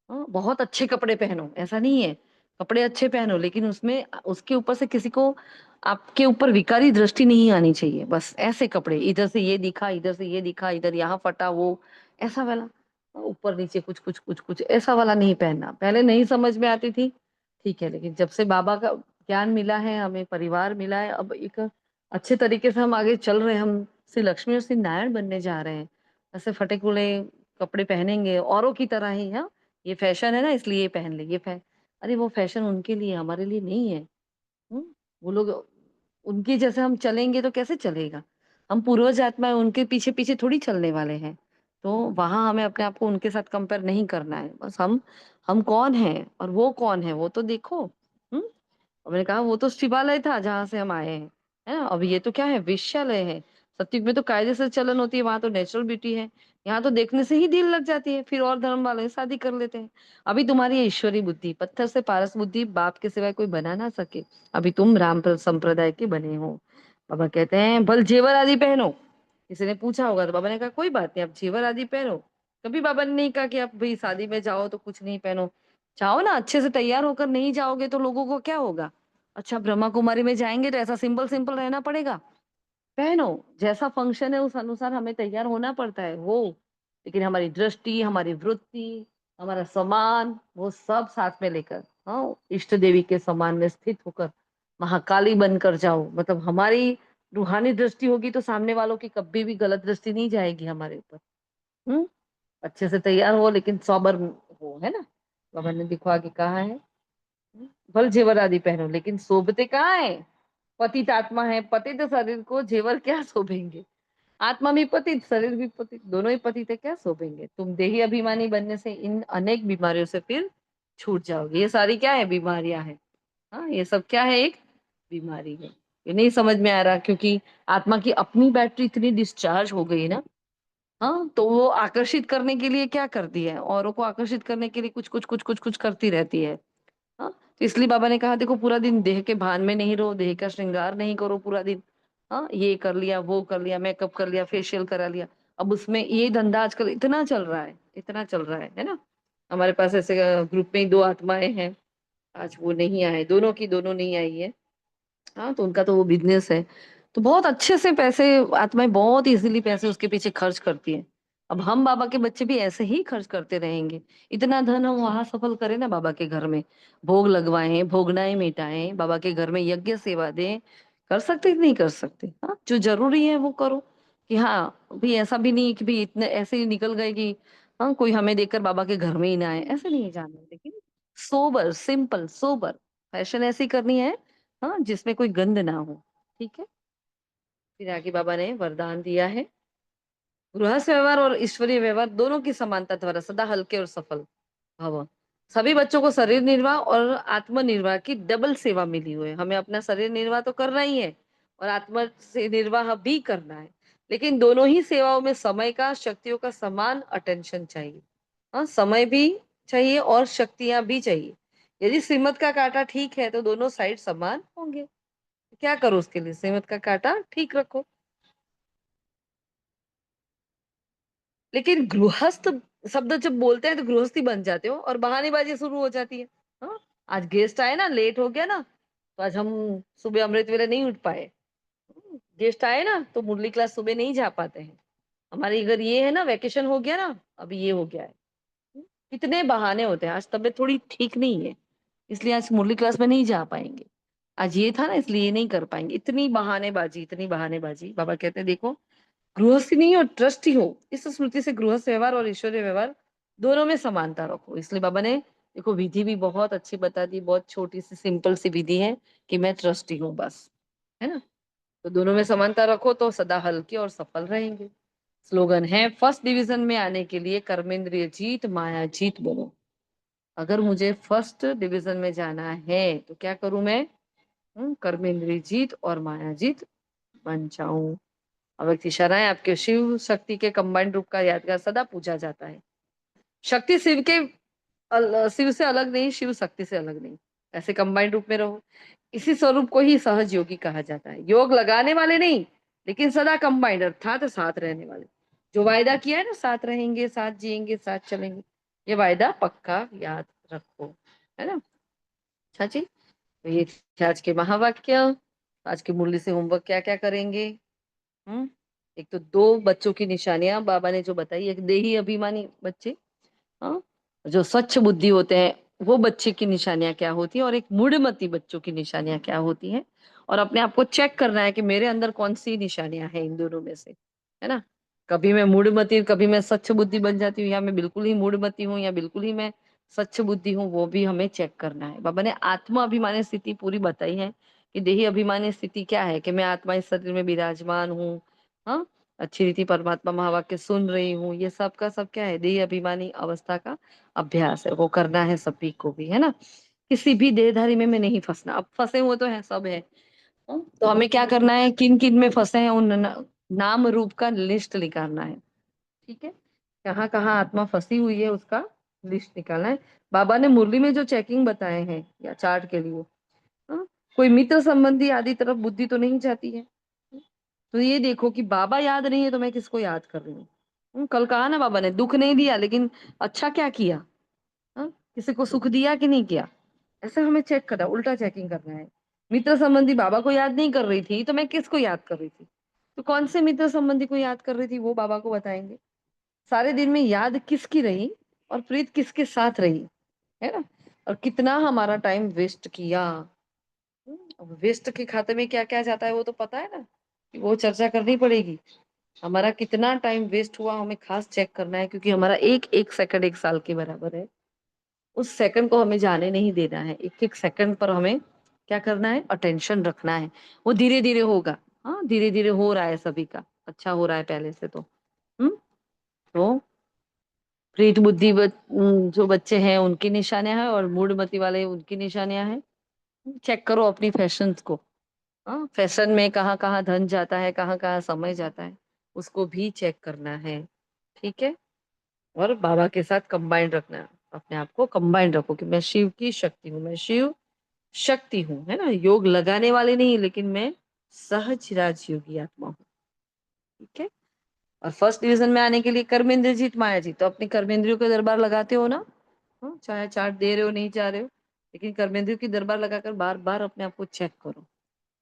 हाँ, बहुत अच्छे कपड़े पहनो, ऐसा नहीं है। कपड़े अच्छे पहनो, लेकिन उसमें उसके ऊपर से किसी को आपके ऊपर विकारी दृष्टि नहीं आनी चाहिए। बस ऐसे कपड़े, इधर से ये दिखा, इधर से ये दिखा, इधर यहाँ फटा, वो ऐसा वाला, ऊपर नीचे कुछ कुछ कुछ कुछ ऐसा वाला नहीं पहनना। पहले नहीं समझ में आती थी, ठीक है, लेकिन जब से बाबा का ज्ञान मिला है, हमें परिवार मिला है, अब एक अच्छे तरीके से हम आगे चल रहे हैं। हम श्री लक्ष्मी और श्री नारायण बनने जा रहे हैं। ऐसे फटे कुले कपड़े पहनेंगे औरों की तरह ही। हाँ, ये फैशन है ना इसलिए ये पहन ले, अरे वो फैशन उनके लिए, हमारे लिए नहीं है। हम्म, वो लोग उनके जैसे हम चलेंगे तो कैसे चलेगा? हम पूर्वज आत्मा उनके पीछे पीछे थोड़ी चलने वाले हैं। तो वहां हमें अपने आप को उनके साथ कंपेयर नहीं करना है। बस हम कौन है और वो कौन है वो तो देखो। हम्म, और मैंने कहा वो तो शिवालय था जहां से हम आए हैं, है ना। अब ये तो क्या है? वेश्यालय है। सत्युग में तो कायदे से चलन होती है, वहां तो नेचुरल ब्यूटी है। यहाँ तो देखने से ही दिल लग जाती है, फिर और धर्म वाले शादी कर लेते हैं। अभी तुम्हारी ये ईश्वरी बुद्धि, पत्थर से पारस बुद्धि बाप के सिवाय कोई बना ना सके। अभी तुम राम संप्रदाय के बने हो। बाबा कहते हैं भल जेवर आदि पहनो। किसी ने पूछा होगा तो बाबा ने कहा कोई बात नहीं, आप जेवर आदि पहनो। कभी बाबा ने नहीं कहा कि आप भाई शादी में जाओ तो कुछ नहीं पहनो। जाओ ना, अच्छे से तैयार होकर नहीं जाओगे तो लोगों को क्या होगा? अच्छा, ब्रह्मा कुमारी में जाएंगे तो ऐसा सिंपल सिंपल रहना पड़ेगा? पहनो, जैसा फंक्शन है उस अनुसार हमें तैयार होना पड़ता है वो। लेकिन हमारी दृष्टि, हमारी वृत्ति, हमारा सम्मान, वो सब साथ में लेकर हाँ, इष्ट देवी के समान में स्थित होकर महाकाली बनकर जाओ। मतलब हमारी रूहानी दृष्टि होगी तो सामने वालों की कभी भी गलत दृष्टि नहीं जाएगी हमारे ऊपर। हम्म अच्छे से तैयार हो लेकिन सौबर हो, है ना। बाबा ने दिखवा के कहा है, भल जेवर आदि पहनो लेकिन शोभते कहाँ है। पतित आत्मा है, पतित शरीर को जेवर क्या शोभेंगे। आत्मा भी पतित, शरीर भी पतित, दोनों ही पतित है, क्या शोभेंगे। तुम देही अभिमानी बनने से इन अनेक बीमारियों से फिर छूट जाओगे। ये सारी क्या है, बीमारियां हैं। हाँ, ये सब क्या है, एक बीमारी है। ये नहीं समझ में आ रहा क्योंकि आत्मा की अपनी बैटरी इतनी डिस्चार्ज हो गई ना। हाँ, तो वो आकर्षित करने के लिए क्या करती है, औरों को आकर्षित करने के लिए कुछ कुछ कुछ कुछ कुछ करती रहती है। हाँ, तो इसलिए बाबा ने कहा देखो पूरा दिन देह के भान में नहीं रहो, देह का श्रृंगार नहीं करो पूरा दिन। हाँ, ये कर लिया, वो कर लिया, मेकअप कर लिया, फेशियल करा लिया। अब उसमें ये धंधा आजकल इतना चल रहा है, इतना चल रहा है ना। हमारे पास ऐसे ग्रुप में ही दो आत्माएं हैं, आज वो नहीं आए, दोनों की दोनों नहीं आई है। हाँ, तो उनका तो वो बिजनेस है, तो बहुत अच्छे से पैसे, आत्माएं बहुत इजीली पैसे उसके पीछे खर्च करती हैं। अब हम बाबा के बच्चे भी ऐसे ही खर्च करते रहेंगे। इतना धन हम वहां सफल करें ना, बाबा के घर में भोग लगवाएं, भोगनाएं मिटाएं, बाबा के घर में यज्ञ सेवा दें। कर सकते कि नहीं कर सकते। हाँ, जो जरूरी है वो करो। कि हाँ भी ऐसा भी नहीं कि भी इतने ऐसे ही निकल गए कि हाँ कोई हमें देखकर बाबा के घर में ही ना आए, ऐसे नहीं जाना है। लेकिन सोबर, सिंपल सोबर फैशन ऐसी करनी है, हाँ, जिसमें कोई गंद ना हो। ठीक है। फिर आगे बाबा ने वरदान दिया है, गृहस्थ व्यवहार और ईश्वरीय व्यवहार दोनों की समानता द्वारा सदा हल्के और सफल भव। सभी बच्चों को शरीर निर्वाह और आत्मनिर्वाह की डबल सेवा मिली हुई है। हमें अपना शरीर निर्वाह तो करना ही है और आत्म से निर्वाह भी करना है। लेकिन दोनों ही सेवाओं में समय का, शक्तियों का समान अटेंशन चाहिए। हाँ, समय भी चाहिए और शक्तियां भी चाहिए। यदि श्रीमत का कांटा ठीक है तो दोनों साइड समान होंगे। क्या करो उसके लिए, सेमत का कांटा ठीक रखो। लेकिन गृहस्थ शब्द जब बोलते हैं तो गृहस्थी बन जाते हो और बहानेबाजी शुरू हो जाती है। हाँ, आज गेस्ट आए ना, लेट हो गया ना, तो आज हम सुबह अमृत वेले नहीं उठ पाए। गेस्ट आए ना तो मुरली क्लास सुबह नहीं जा पाते हैं। हमारे इधर ये है ना, वेकेशन हो गया ना, अभी ये हो गया है। कितने बहाने होते हैं। आज तबीयत थोड़ी ठीक नहीं है इसलिए आज मुरली क्लास में नहीं जा पाएंगे। आज ये था ना इसलिए ये नहीं कर पाएंगे। इतनी बहानेबाजी, इतनी बहानेबाजी। बाबा कहते हैं देखो, गृहस्थी नहीं हो, ट्रस्ट ही हो। इस स्मृति से गृहस्थ व्यवहार और ईश्वरीय व्यवहार दोनों में समानता रखो। इसलिए बाबा ने देखो विधि भी बहुत अच्छी बता दी, बहुत छोटी सी सिंपल सी विधि है कि मैं ट्रस्टी हूँ बस, है ना। तो दोनों में समानता रखो तो सदा हल्के और सफल रहेंगे। स्लोगन है, फर्स्ट डिवीजन में आने के लिए कर्मेंद्रिय जीत माया जीत बनो। अगर मुझे फर्स्ट डिवीजन में जाना है तो क्या करूं मैं, कर्मेंद्रिय जीत और माया जीत बन जाऊं। अव्यक्त इशारा है, आपके शिव शक्ति के कंबाइंड रूप का यादगार सदा पूजा जाता है। शक्ति शिव के शिव से अलग नहीं, शिव शक्ति से अलग नहीं, ऐसे कंबाइंड रूप में रहो। इसी स्वरूप को ही सहज योगी कहा जाता है। योग लगाने वाले नहीं, लेकिन सदा कंबाइंड अर्थात साथ रहने वाले। जो वायदा किया है ना, साथ रहेंगे, साथ जिएंगे, साथ चलेंगे, ये वायदा पक्का याद रखो, है ना। अच्छा जी, तो ये थे आज के महावाक्य। आज की मुरली से होमवर्क क्या क्या करेंगे। हम्म एक तो दो बच्चों की निशानियां बाबा ने जो बताई, एक देही अभिमानी बच्चे, हाँ, जो स्वच्छ बुद्धि होते हैं वो बच्चे की निशानियां क्या होती है, और एक मूढ़मती बच्चों की निशानियां क्या होती हैं। और अपने आप को चेक करना है कि मेरे अंदर कौन सी निशानियां हैं इन दोनों में से, है ना। कभी मैं मूढ़मती, कभी मैं स्वच्छ बुद्धि बन जाती हूँ, या मैं बिल्कुल ही मूढ़मती हूँ, या बिल्कुल ही मैं स्वच्छ बुद्धि हूँ, वो भी हमें चेक करना है। बाबा ने आत्मा अभिमानी स्थिति पूरी बताई है कि देही अभिमानी स्थिति क्या है, कि मैं आत्मा इस शरीर में विराजमान हूँ, हाँ, अच्छी रीति परमात्मा महावाक्य सुन रही हूँ। ये सब का सब क्या है, देह अभिमानी अवस्था का अभ्यास है, वो करना है सभी को भी, है ना। किसी भी देहधारी में नहीं फंसना। अब फंसे हुए तो है, सब है। तो हमें क्या करना है, किन किन में फंसे हैं उन नाम रूप का लिस्ट निकालना है। ठीक है, कहाँ कहाँ आत्मा फंसी हुई है उसका लिस्ट निकालना है। बाबा ने मुरली में जो चेकिंग बताए हैं या चार्ट के लिए, हाँ, कोई मित्र संबंधी आदि तरफ बुद्धि तो नहीं जाती है। तो ये देखो कि बाबा याद नहीं है तो मैं किसको याद कर रही हूँ। कल कहा ना बाबा ने, दुख नहीं दिया लेकिन अच्छा क्या किया, हाँ, किसी को सुख दिया कि नहीं किया। ऐसा हमें चेक करना, उल्टा चेकिंग करना है। मित्र संबंधी बाबा को याद नहीं कर रही थी तो मैं किसको याद कर रही थी। तो कौन से मित्र संबंधी को याद कर रही थी वो बाबा को बताएंगे। सारे दिन में याद किसकी रही और प्रीत किसके साथ रही, है ना। और कितना हमारा टाइम वेस्ट किया। अब वेस्ट के खाते में क्या क्या जाता है वो तो पता है ना, कि वो चर्चा करनी पड़ेगी। हमारा कितना टाइम वेस्ट हुआ हमें खास चेक करना है, क्योंकि हमारा एक एक सेकंड 1 साल के बराबर है। उस सेकंड को हमें जाने नहीं देना है, एक एक सेकंड पर हमें क्या करना है, अटेंशन रखना है। वो धीरे धीरे होगा। हाँ, धीरे धीरे हो रहा है, सभी का अच्छा हो रहा है पहले से तो। तो प्रीत बुद्धि जो बच्चे हैं उनकी निशानियां हैं, और मूढ़मति वाले उनकी निशानियां हैं। चेक करो अपनी फैशंस को। हाँ, फैशन में कहाँ कहाँ धन जाता है, कहाँ कहाँ समय जाता है, उसको भी चेक करना है। ठीक है। और बाबा के साथ कंबाइंड रखना है, अपने आप को कंबाइंड रखो कि मैं शिव की शक्ति हूँ, मैं शिव शक्ति हूँ, है ना, योग लगाने वाले नहीं, लेकिन मैं सहज राजयोगी आत्मा हूँ। ठीक है। और फर्स्ट डिवीजन में आने के लिए कर्मेंद्र जीत माया जी, तो अपनी कर्मेंद्रियों के दरबार लगाते हो ना। हाँ, चाहे चार्ट दे रहे हो नहीं चाह रहे हो, लेकिन कर्मेंद्रियों की दरबार लगाकर बार बार अपने आप को चेक करो।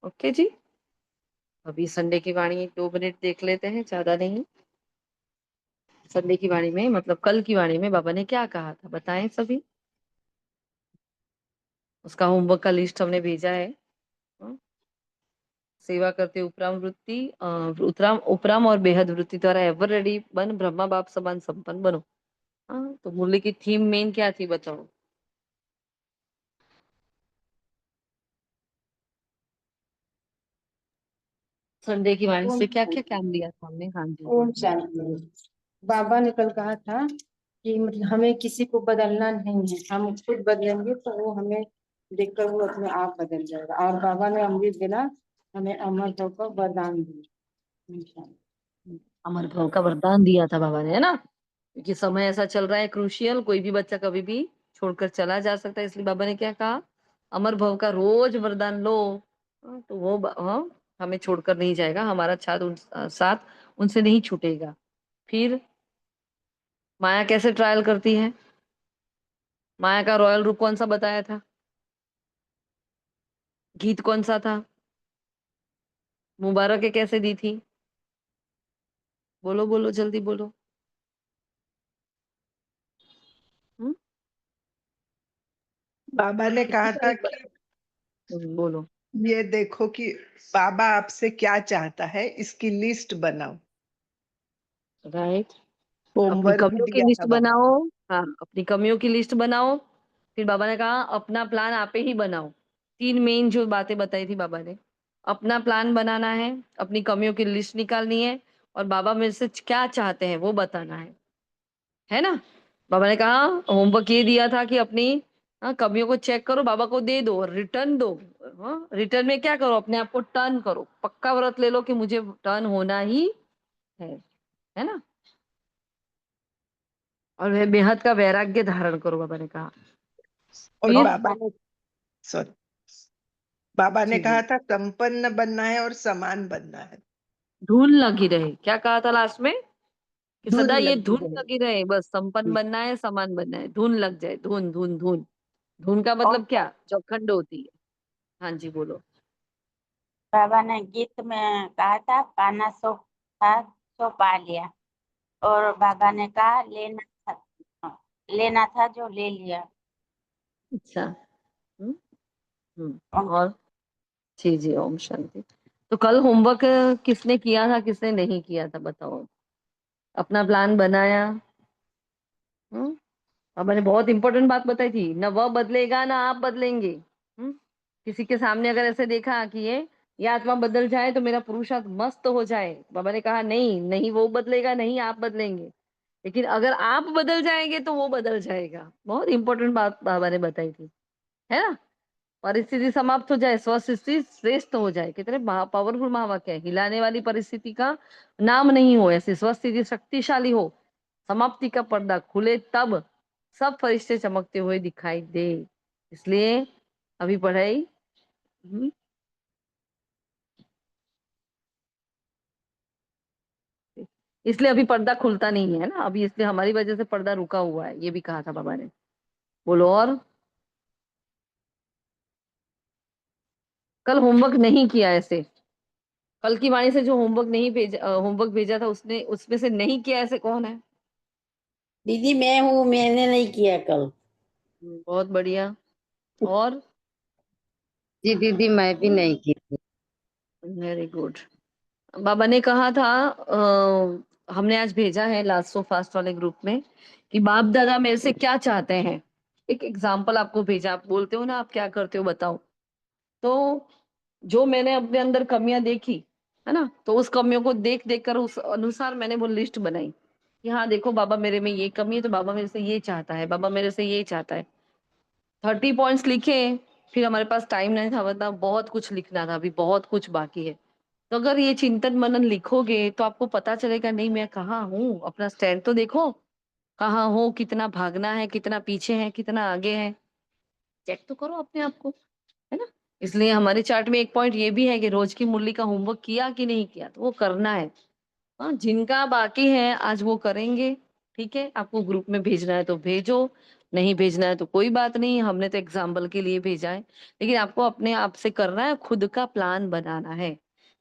ओके जी। अभी संडे की वाणी 2 मिनट देख लेते हैं, ज्यादा नहीं। संडे की वाणी में, मतलब कल की वाणी में बाबा ने क्या कहा था बताएं सभी। उसका होमवर्क का लिस्ट हमने भेजा है। हाँ, सेवा करते उपराम वृत्ति, उपराम और बेहद वृत्ति द्वारा एवर रेडी बन, ब्रह्मा बाप समान संपन्न बनो। हाँ, तो मुरली की थीम मेन क्या थी बताओ। संडे की वाणी से क्या क्या काम लिया था हमने। हाँ जी। ओम शांति। बाबा ने कल कहा था कि मतलब हमें किसी को बदलना नहीं है, हम खुद बदलेंगे तो वो हमें देखकर वो अपने आप बदल जाएगा। और बाबा ने अमृत वेला हमें अमर होकर वरदान दिया। अमर भव का वरदान दिया था बाबा ने, है ना, क्योंकि समय ऐसा चल रहा है क्रूशियल, कोई भी बच्चा कभी भी छोड़कर चला जा सकता है, इसलिए बाबा ने क्या कहा, अमर भव का रोज वरदान लो। तो वो हाँ, हमें छोड़कर नहीं जाएगा, हमारा साथ उनसे नहीं छूटेगा। फिर माया कैसे ट्रायल करती है, माया का रॉयल रूप कौन सा बताया था, गीत कौन सा था, मुबारक कैसे दी थी, बोलो बोलो जल्दी बोलो। हम्म? बाबा ने कितनी कहा था सारी कि बोलो। ये देखो कि बाबा आपसे क्या चाहता है, इसकी लिस्ट बनाओ। राइट। अपनी होमवर्क भी कमियों की दिया लिस्ट था बाबा बनाओ। हाँ, अपनी कमियों की लिस्ट बनाओ। फिर बाबा ने कहा अपना प्लान आप ही बनाओ। 3 मेन जो बातें बताई थी बाबा ने, अपना प्लान बनाना है, अपनी कमियों की लिस्ट निकालनी है, और बाबा मेरे से क्या चाहते हैं वो बताना है ना। बाबा ने कहा होमवर्क ये दिया था कि अपनी कमियों को चेक करो, बाबा को दे दो और रिटर्न दो। हाँ, रिटर्न में क्या करो, अपने आप को टर्न करो, पक्का व्रत ले लो कि मुझे टर्न होना ही है ना। और वह बेहद का वैराग्य धारण करो, बाबा ने कहा। और फिर बाबा ने सॉरी बाबा ने जी कहा बोलो, था संपन्न बनना है और समान बनना है। धूल लगी रहे, क्या कहा था लास्ट में, कि धुन सदा ये लगी धुन रहे। लगी रहे, बस संपन्न बनना है, समान बनना है, धुन लग जाए, धुन धुन धुन। धुन का और मतलब क्या, जो अखंड होती है। हाँ जी बोलो। बाबा ने गीत में कहा था पाना सो था सो पा लिया, और बाबा ने कहा लेना था जो ले लिया। अच्छा। हम्म और जी जी, ओम शांति। तो कल होमवर्क किसने किया था, किसने नहीं किया था बताओ। अपना प्लान बनाया। हम्म अब मैंने बहुत इंपॉर्टेंट बात बताई थी ना, वह बदलेगा ना आप बदलेंगे। किसी के सामने अगर ऐसे देखा कि ये आत्मा बदल जाए तो मेरा पुरुषार्थ मस्त हो जाए, बाबा ने कहा नहीं नहीं, वो बदलेगा नहीं, आप बदलेंगे। लेकिन अगर आप बदल जाएंगे तो वो बदल जाएगा। बहुत इंपॉर्टेंट बात बाबा ने बताई थी, है ना। परिस्थिति समाप्त हो जाए, स्वस्थिति श्रेष्ठ हो जाए, कितने पावरफुल महावाक्य है। हिलाने वाली परिस्थिति का नाम नहीं हो, ऐसी स्वस्थिति शक्तिशाली हो, समाप्ति का पर्दा खुले, तब सब फरिश्ते चमकते हुए दिखाई दे। इसलिए अभी पढ़ाई इसलिए अभी पर्दा खुलता नहीं है ना अभी, इसलिए हमारी वजह से पर्दा रुका हुआ है, ये भी कहा था बाबा ने। बोलो। और कल होमवर्क नहीं किया ऐसे, कल की वाणी से जो होमवर्क भेजा था, उसने उसमें से नहीं किया ऐसे कौन है। दीदी मैं हूँ, मैंने नहीं किया कल। बहुत बढ़िया। और जी दीदी, मैं भी नहीं की थी। Very good. बाबा ने कहा था, हमने आज भेजा है लास्ट सो फास्ट वाले ग्रुप में, कि बाप दादा मेरे से क्या चाहते हैं। एक एग्जाम्पल आपको भेजा, आप बोलते हो ना आप क्या करते हो बताओ। तो जो मैंने अपने अंदर कमियां देखी है ना, तो उस कमियों को देख देख कर उस अनुसार मैंने वो लिस्ट बनाई कि हाँ देखो बाबा मेरे में ये कमी है, तो बाबा मेरे से ये चाहता है, बाबा मेरे से ये चाहता है। 30 पॉइंट्स लिखे। फिर हमारे पास टाइम नहीं था, वरना बहुत कुछ लिखना था, अभी बहुत कुछ बाकी है। तो अगर ये चिंतन मनन लिखोगे तो आपको पता चलेगा, नहीं मैं कहाँ हूँ, अपना स्टैंड तो देखो, कहाँ हो, कितना भागना है, कितना पीछे है, कितना आगे है, चेक तो करो अपने आप को, है ना। इसलिए हमारे चार्ट में एक पॉइंट ये भी है कि रोज की मुरली का होमवर्क किया कि नहीं किया, तो वो करना है। हाँ, जिनका बाकी है आज वो करेंगे। ठीक है, आपको ग्रुप में भेजना है तो भेजो, नहीं भेजना है तो कोई बात नहीं, हमने तो एग्जाम्पल के लिए भेजा है। लेकिन आपको अपने आप से करना है, खुद का प्लान बनाना है।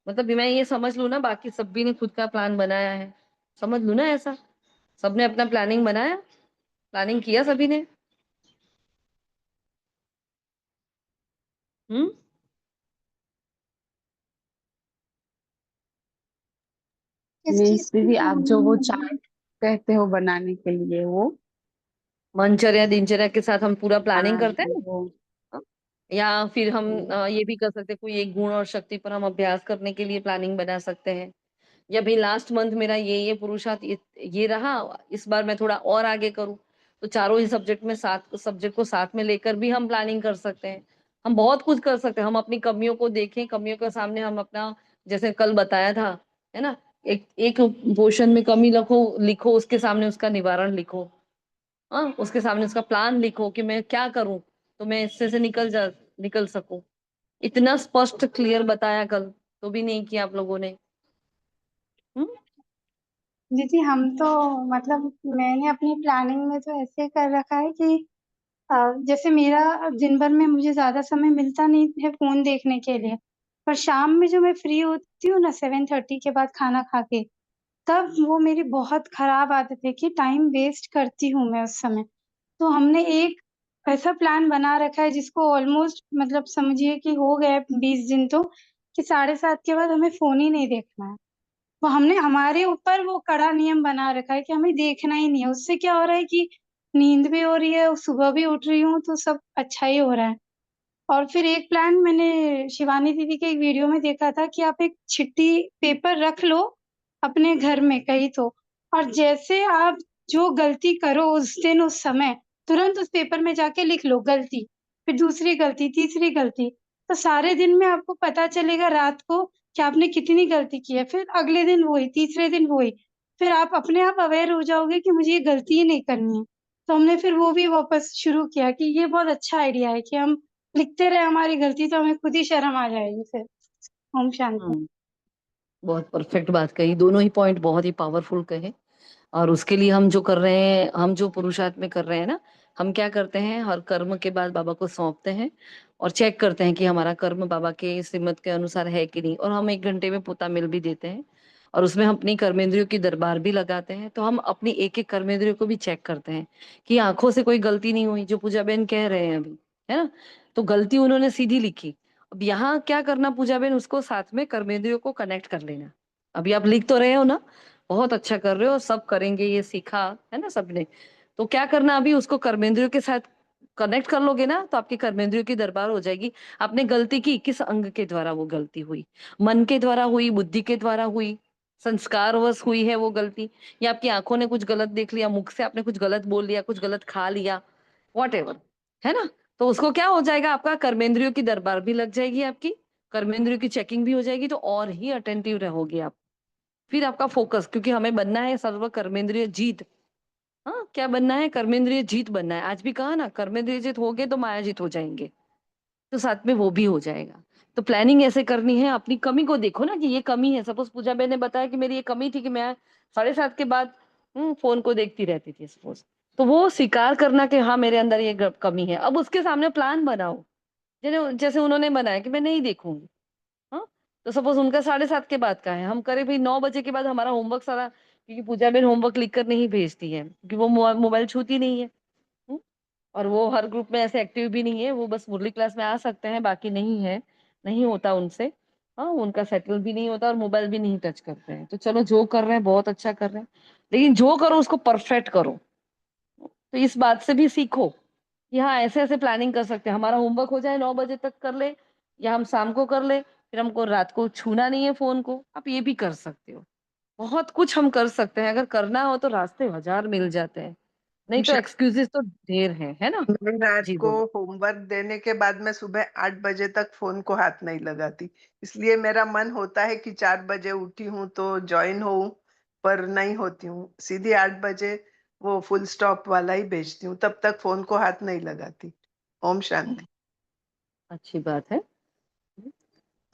मतलब मैं ये समझ लू ना, बाकी सभी ने खुद का प्लान बनाया है, समझ लू ना ऐसा। सबने अपना प्लानिंग बनाया, प्लानिंग किया सभी ने। हम्म। किस चीज मीन्स दीदी, आप जो वो की? चार्ट कहते हो बनाने के लिए, वो मनचर्या दिनचर्या के साथ हम पूरा प्लानिंग हाँ करते हैं दीदी, ना। वो हाँ? या फिर हम हम्म, ये भी कर सकते हैं, कोई एक गुण और शक्ति पर हम अभ्यास करने के लिए प्लानिंग बना सकते हैं। या भाई लास्ट मंथ मेरा ये पुरुषार्थ ये रहा, इस बार मैं थोड़ा और आगे करूं, तो चारों ही सब्जेक्ट में, साथ सब्जेक्ट को साथ में लेकर भी हम प्लानिंग कर सकते हैं। हम बहुत कुछ कर सकते हैं। हम अपनी कमियों को देखें, कमियों के सामने हम अपना, जैसे कल बताया था, है ना, एक एक पोर्शन में कमी लिखो, लिखो उसके सामने उसका निवारण लिखो। हाँ, उसके सामने उसका प्लान लिखो कि मैं क्या करूं तो मैं इससे से निकल सकूं। इतना स्पष्ट क्लियर बताया कल, तो भी नहीं किया आप लोगों ने। हम्म। दीदी हम तो मतलब मैंने अपनी प्लानिंग में तो ऐसे कर रखा है कि जैसे मेरा दिन भर में मुझे ज्यादा समय मिलता नहीं है फोन देखने के लिए, पर शाम में जो मैं फ्री होती हूँ ना 7:30 के बाद खाना खा के, तब वो मेरी बहुत खराब आदत है कि टाइम वेस्ट करती हूँ मैं उस समय। तो हमने एक ऐसा प्लान बना रखा है जिसको ऑलमोस्ट मतलब समझिए कि हो गए 20 दिन तो, कि 7:30 के बाद हमें फोन ही नहीं देखना है। तो हमने हमारे ऊपर वो कड़ा नियम बना रखा है कि हमें देखना ही नहीं है। उससे क्या हो रहा है कि नींद भी हो रही है, सुबह भी उठ रही हूँ, तो सब अच्छा ही हो रहा है। और फिर एक प्लान मैंने शिवानी दीदी के एक वीडियो में देखा था कि आप एक चिट्ठी पेपर रख लो अपने घर में कहीं तो, और जैसे आप जो गलती करो उस दिन उस समय, तुरंत उस पेपर में जाके लिख लो गलती, फिर दूसरी गलती, तीसरी गलती। तो सारे दिन में आपको पता चलेगा रात को कि आपने कितनी गलती की है, फिर अगले दिन वही, तीसरे दिन वही, फिर आप अपने आप अवेयर हो जाओगे कि मुझे ये गलती ही नहीं करनी है। तो हमने फिर वो भी वापस शुरू किया कि ये बहुत अच्छा आइडिया है कि हम लिखते रहे हमारी गलती, तो हमें खुद ही शर्म आ जाएगी फिर। ओम शांति। हम्म। बहुत परफेक्ट बात कही, दोनों ही पॉइंट बहुत ही पावरफुल कहे। और उसके लिए हम जो कर रहे हैं, हम जो पुरुषार्थ में कर रहे हैं ना, हम क्या करते हैं, हर कर्म के बाद बाबा को सौंपते हैं और चेक करते हैं कि हमारा कर्म बाबा के श्रीमत के अनुसार है कि नहीं। और हम 1 घंटे में पोता मिल भी देते हैं, और उसमें हम अपनी कर्मेंद्रियों की दरबार भी लगाते हैं। तो हम अपनी एक एक कर्मेंद्रियों को भी चेक करते हैं कि आंखों से कोई गलती नहीं हुई, जो पूजा बहन कह रहे हैं अभी, है ना। तो गलती उन्होंने सीधी लिखी। अब यहाँ क्या करना पूजा बहन, उसको साथ में कर्मेंद्रियों को कनेक्ट कर लेना। अभी आप लिख तो रहे हो ना, बहुत अच्छा कर रहे हो, सब करेंगे, ये सीखा है ना सबने। तो क्या करना, अभी उसको कर्मेंद्रियों के साथ कनेक्ट कर लोगे ना, तो आपकी कर्मेंद्रियों की दरबार हो जाएगी। आपने गलती की, किस अंग के द्वारा वो गलती हुई, मन के द्वारा हुई, बुद्धि के द्वारा हुई, संस्कारवश हुई है वो गलती, या आपकी आंखों ने कुछ गलत देख लिया, मुख से आपने कुछ गलत बोल लिया, कुछ गलत खा लिया, वॉट एवर, है ना। तो उसको क्या हो जाएगा, आपका कर्मेंद्रियों की दरबार भी लग जाएगी, आपकी कर्मेंद्रियों की चेकिंग भी हो जाएगी, तो और ही अटेंटिव रहोगे आप। फिर आपका फोकस, क्योंकि हमें बनना है सर्व कर्मेंद्रिय जीत। हाँ, क्या बनना है, कर्मेंद्रिय जीत बनना है। आज भी कहा ना, कर्मेंद्रिय जीत हो गए तो माया जीत हो जाएंगे, तो साथ में वो भी हो जाएगा। तो प्लानिंग ऐसे करनी है, अपनी कमी को देखो ना कि ये कमी है। सपोज पूजा बेन ने बताया कि मेरी ये कमी थी कि मैं 7:30 के बाद फोन को देखती रहती थी सपोज, तो वो स्वीकार करना कि हाँ मेरे अंदर ये कमी है। अब उसके सामने प्लान बनाओ, जैसे जैसे उन्होंने बनाया कि मैं नहीं देखूंगी। हाँ, तो सपोज उनका 7:30 के बाद का है, हम करें भाई 9 बजे के बाद हमारा होमवर्क सारा, क्योंकि पूजा बेन होमवर्क लिख कर नहीं भेजती है, क्योंकि वो मोबाइल छूती नहीं है। हम्म? और वो हर ग्रुप में ऐसे एक्टिव भी नहीं है, वो बस मुरली क्लास में आ सकते हैं, बाकी नहीं है, नहीं होता उनसे। हाँ, उनका सेटल भी नहीं होता और मोबाइल भी नहीं टच करते हैं। तो चलो, जो कर रहे हैं बहुत अच्छा कर रहे हैं, लेकिन जो करो उसको परफेक्ट करो। तो इस बात से भी सीखो कि हाँ, ऐसे ऐसे प्लानिंग कर सकते हैं। हमारा होमवर्क हो जाए 9 बजे तक कर ले, या हम शाम को कर ले, फिर हमको रात को छूना नहीं है फोन को, आप ये भी कर सकते हो। बहुत कुछ हम कर सकते हैं, अगर करना हो तो रास्ते हजार मिल जाते हैं, नहीं तो एक्सक्यूजेस तो ढेर है ना। मैं रात जी को बोलो। होमवर्क देने के बाद मैं सुबह 8 बजे तक फोन को हाथ नहीं लगाती। इसलिए मेरा मन होता है कि 4 बजे उठी हूँ तो ज्वाइन हूँ, पर नहीं होती हूँ। सीधी 8 बजे वो फुल स्टॉप वाला ही भेजती हूँ, तब तक फोन को हाथ नहीं लगाती। ओम शांति। अच्छी बात है।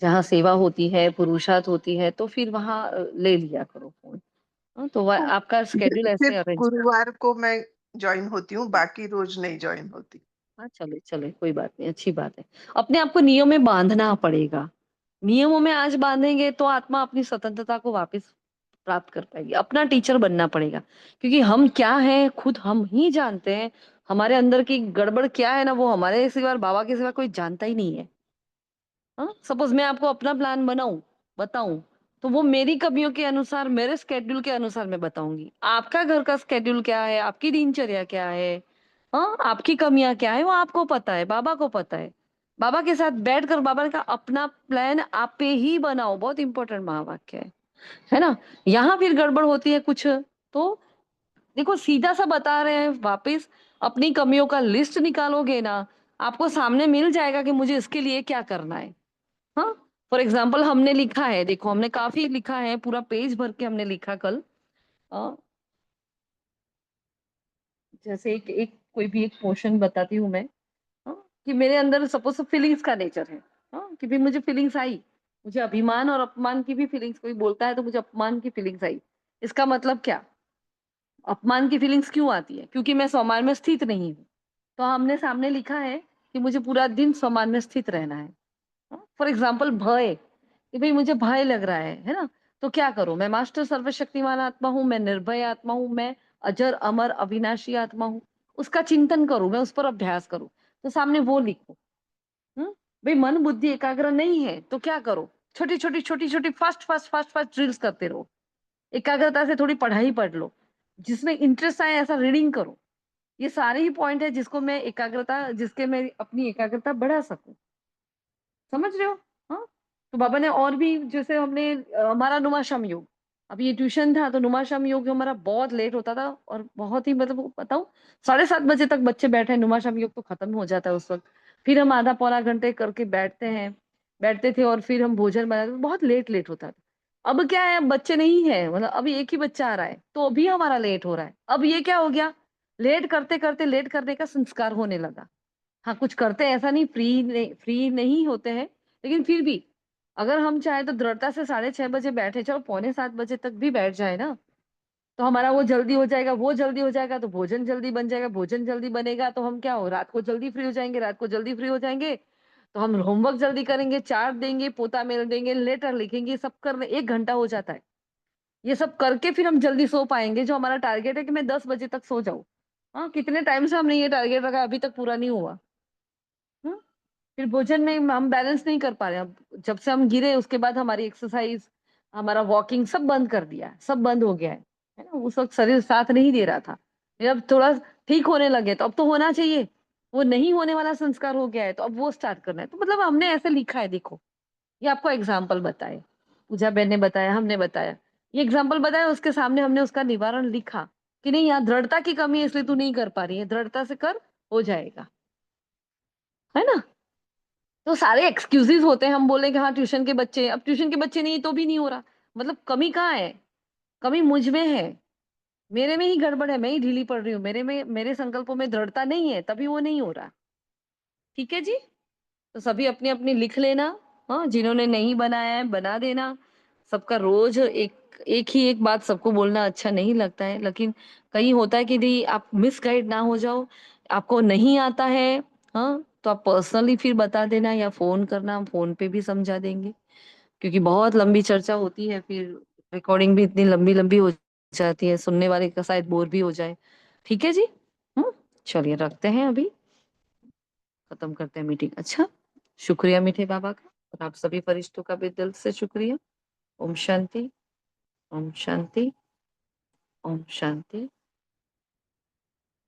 जहाँ सेवा होती है, पुरुषार्थ होती है, तो फिर वहां ले लिया करो फोन। हाँ, तो आपका स्केड्यूल ऐसे सिर्फ अरेंज कर। गुरुवार को मैं ज्वाइन होती हूँ, बाकी रोज नहीं ज्वाइन होती। हाँ, चले चले, कोई बात नहीं, अच्छी बात है। अपने आप को नियम में बांधना पड़ेगा। नियमों में आज बांधेंगे तो आत्मा अपनी स्वतंत्रता को वापस प्राप्त कर पाएगी। अपना टीचर बनना पड़ेगा, क्योंकि हम क्या हैं खुद हम ही जानते हैं। हमारे अंदर की गड़बड़ क्या है ना, वो हमारे सिवा, बाबा के सिवा कोई जानता ही नहीं है। हाँ, सपोज मैं आपको अपना प्लान बनाऊं, बताऊं, तो वो मेरी कमियों के अनुसार, मेरे स्केड्यूल के अनुसार मैं बताऊंगी। आपका घर का स्केड्यूल क्या है, आपकी दिनचर्या क्या है, हाँ, आपकी कमियां क्या है, वो आपको पता है, बाबा को पता है। बाबा के साथ बैठकर बाबा का अपना प्लान आप पे ही बनाओ, बहुत इंपॉर्टेंट महावाक्य है ना। यहाँ फिर गड़बड़ होती है कुछ, तो देखो, सीधा सा बता रहे हैं वापस। अपनी कमियों का लिस्ट निकालोगे ना, आपको सामने मिल जाएगा कि मुझे इसके लिए क्या करना है। हाँ, फॉर एग्जाम्पल हमने लिखा है, देखो हमने काफी लिखा है, पूरा पेज भर के हमने लिखा कल। अ, जैसे एक एक कोई भी एक पोर्शन बताती हूँ मैं। कि मेरे अंदर सपोज फीलिंग्स का नेचर है। कि भी मुझे फीलिंग्स आई, मुझे अभिमान और अपमान की भी फीलिंग्स, कोई बोलता है तो मुझे अपमान की फीलिंग्स आई। इसका मतलब क्या, अपमान की फीलिंग्स क्यों आती है, क्योंकि मैं स्वमान में स्थित नहीं हूँ। तो हमने सामने लिखा है कि मुझे पूरा दिन स्वमान में स्थित रहना है। फॉर एग्जाम्पल भय, कि भाई मुझे भय लग रहा है ना। तो क्या करूं, मैं मास्टर सर्वशक्तिमान आत्मा हूं, मैं निर्भय आत्मा हूं, मैं अजर अमर अविनाशी आत्मा हूं। उसका चिंतन करूं, मैं उस पर अभ्यास करूं, तो सामने वो लिखो। हम्म भाई मन बुद्धि एकाग्र नहीं है तो क्या करो, छोटी छोटी fast fast fast fast drills करते रहो। एकाग्रता से थोड़ी पढ़ाई पढ़ लो, जिसमें इंटरेस्ट आए ऐसा रीडिंग करो। ये सारे ही पॉइंट है जिसको मैं एकाग्रता, जिसके मैं अपनी एकाग्रता बढ़ा सकूं। समझ रहे हो। हाँ, तो बाबा ने और भी, जैसे हमने हमारा नुमाशम योग, अब ये ट्यूशन था तो नुमाशम योग हमारा बहुत लेट होता था, और बहुत ही, मतलब बताऊं, 7:30 बजे तक बच्चे बैठे हैं, नुमाशम योग तो खत्म हो जाता है उस वक्त। फिर हम आधा पौना घंटे करके बैठते थे, और फिर हम भोजन बनाते थे, बहुत लेट लेट होता था। अब क्या है, अब बच्चे नहीं है, मतलब अभी एक ही बच्चा आ रहा है, तो अभी हमारा लेट हो रहा है। अब ये क्या हो गया, लेट करते करते लेट करने का संस्कार होने लगा। हाँ, कुछ करते हैं, ऐसा नहीं, फ्री नहीं होते हैं, लेकिन फिर भी अगर हम चाहे तो दृढ़ता से 6:30 बजे बैठे, चलो पौने 7 बजे तक भी बैठ जाए ना, तो हमारा वो जल्दी हो जाएगा, वो जल्दी हो जाएगा तो भोजन जल्दी बन जाएगा, भोजन जल्दी बनेगा तो हम क्या हो, रात को जल्दी फ्री हो जाएंगे, रात को जल्दी फ्री हो जाएंगे तो हम होमवर्क जल्दी करेंगे, चार्ट देंगे, पोता मेल देंगे, लेटर लिखेंगे, सब करने 1 घंटा हो जाता है। ये सब करके फिर हम जल्दी सो पाएंगे, जो हमारा टारगेट है कि मैं 10 बजे तक सो जाऊं। हाँ, कितने टाइम से हमने ये टारगेट रखा, अभी तक पूरा नहीं हुआ। हम्म? फिर भोजन में हम बैलेंस नहीं कर पा रहे। अब जब से हम गिरे उसके बाद हमारी एक्सरसाइज, हमारा वॉकिंग सब बंद कर दिया है, सब बंद हो गया है ना। उस वक्त शरीर साथ नहीं दे रहा था, फिर अब थोड़ा ठीक होने लगे तो अब तो होना चाहिए। वो नहीं होने वाला संस्कार हो गया है, तो अब वो स्टार्ट करना है। तो मतलब हमने ऐसे लिखा है, देखो, ये आपको एग्जाम्पल बताए, पूजा बहन ने बताया, हमने बताया, ये एग्जाम्पल बताया, उसके सामने हमने उसका निवारण लिखा कि नहीं, यहाँ दृढ़ता की कमी है इसलिए तू नहीं कर पा रही है, दृढ़ता से कर, हो जाएगा, है ना। तो सारे एक्सक्यूजेस होते हैं, हम बोले कि हाँ ट्यूशन के बच्चे, अब ट्यूशन के बच्चे नहीं तो भी नहीं हो रहा। मतलब कमी कहाँ है, कमी मुझ में है, मेरे में ही गड़बड़ है, मैं ही ढीली पड़ रही हूँ, मेरे में, मेरे संकल्पों में दृढ़ता नहीं है, तभी वो नहीं हो रहा। ठीक है जी। तो सभी अपनी अपनी लिख लेना। हाँ, जिन्होंने नहीं बनाया है बना देना। सबका रोज एक एक ही एक बात सबको बोलना अच्छा नहीं लगता है, लेकिन कहीं होता है कि दी आप मिसगाइड ना हो जाओ, आपको नहीं आता है, हाँ, तो आप पर्सनली फिर बता देना या फोन करना, हम फोन पे भी समझा देंगे। क्योंकि बहुत लंबी चर्चा होती है, फिर रिकॉर्डिंग भी इतनी लंबी लंबी हो जाती है, सुनने वाले का शायद बोर भी हो जाए। ठीक है जी। हम्म चलिए रखते हैं, अभी खत्म करते हैं मीटिंग। अच्छा, शुक्रिया मीठे बाबा का, और आप सभी फरिश्तों का भी दिल से शुक्रिया। ओम शांति, ओम शांति, ओम शांति।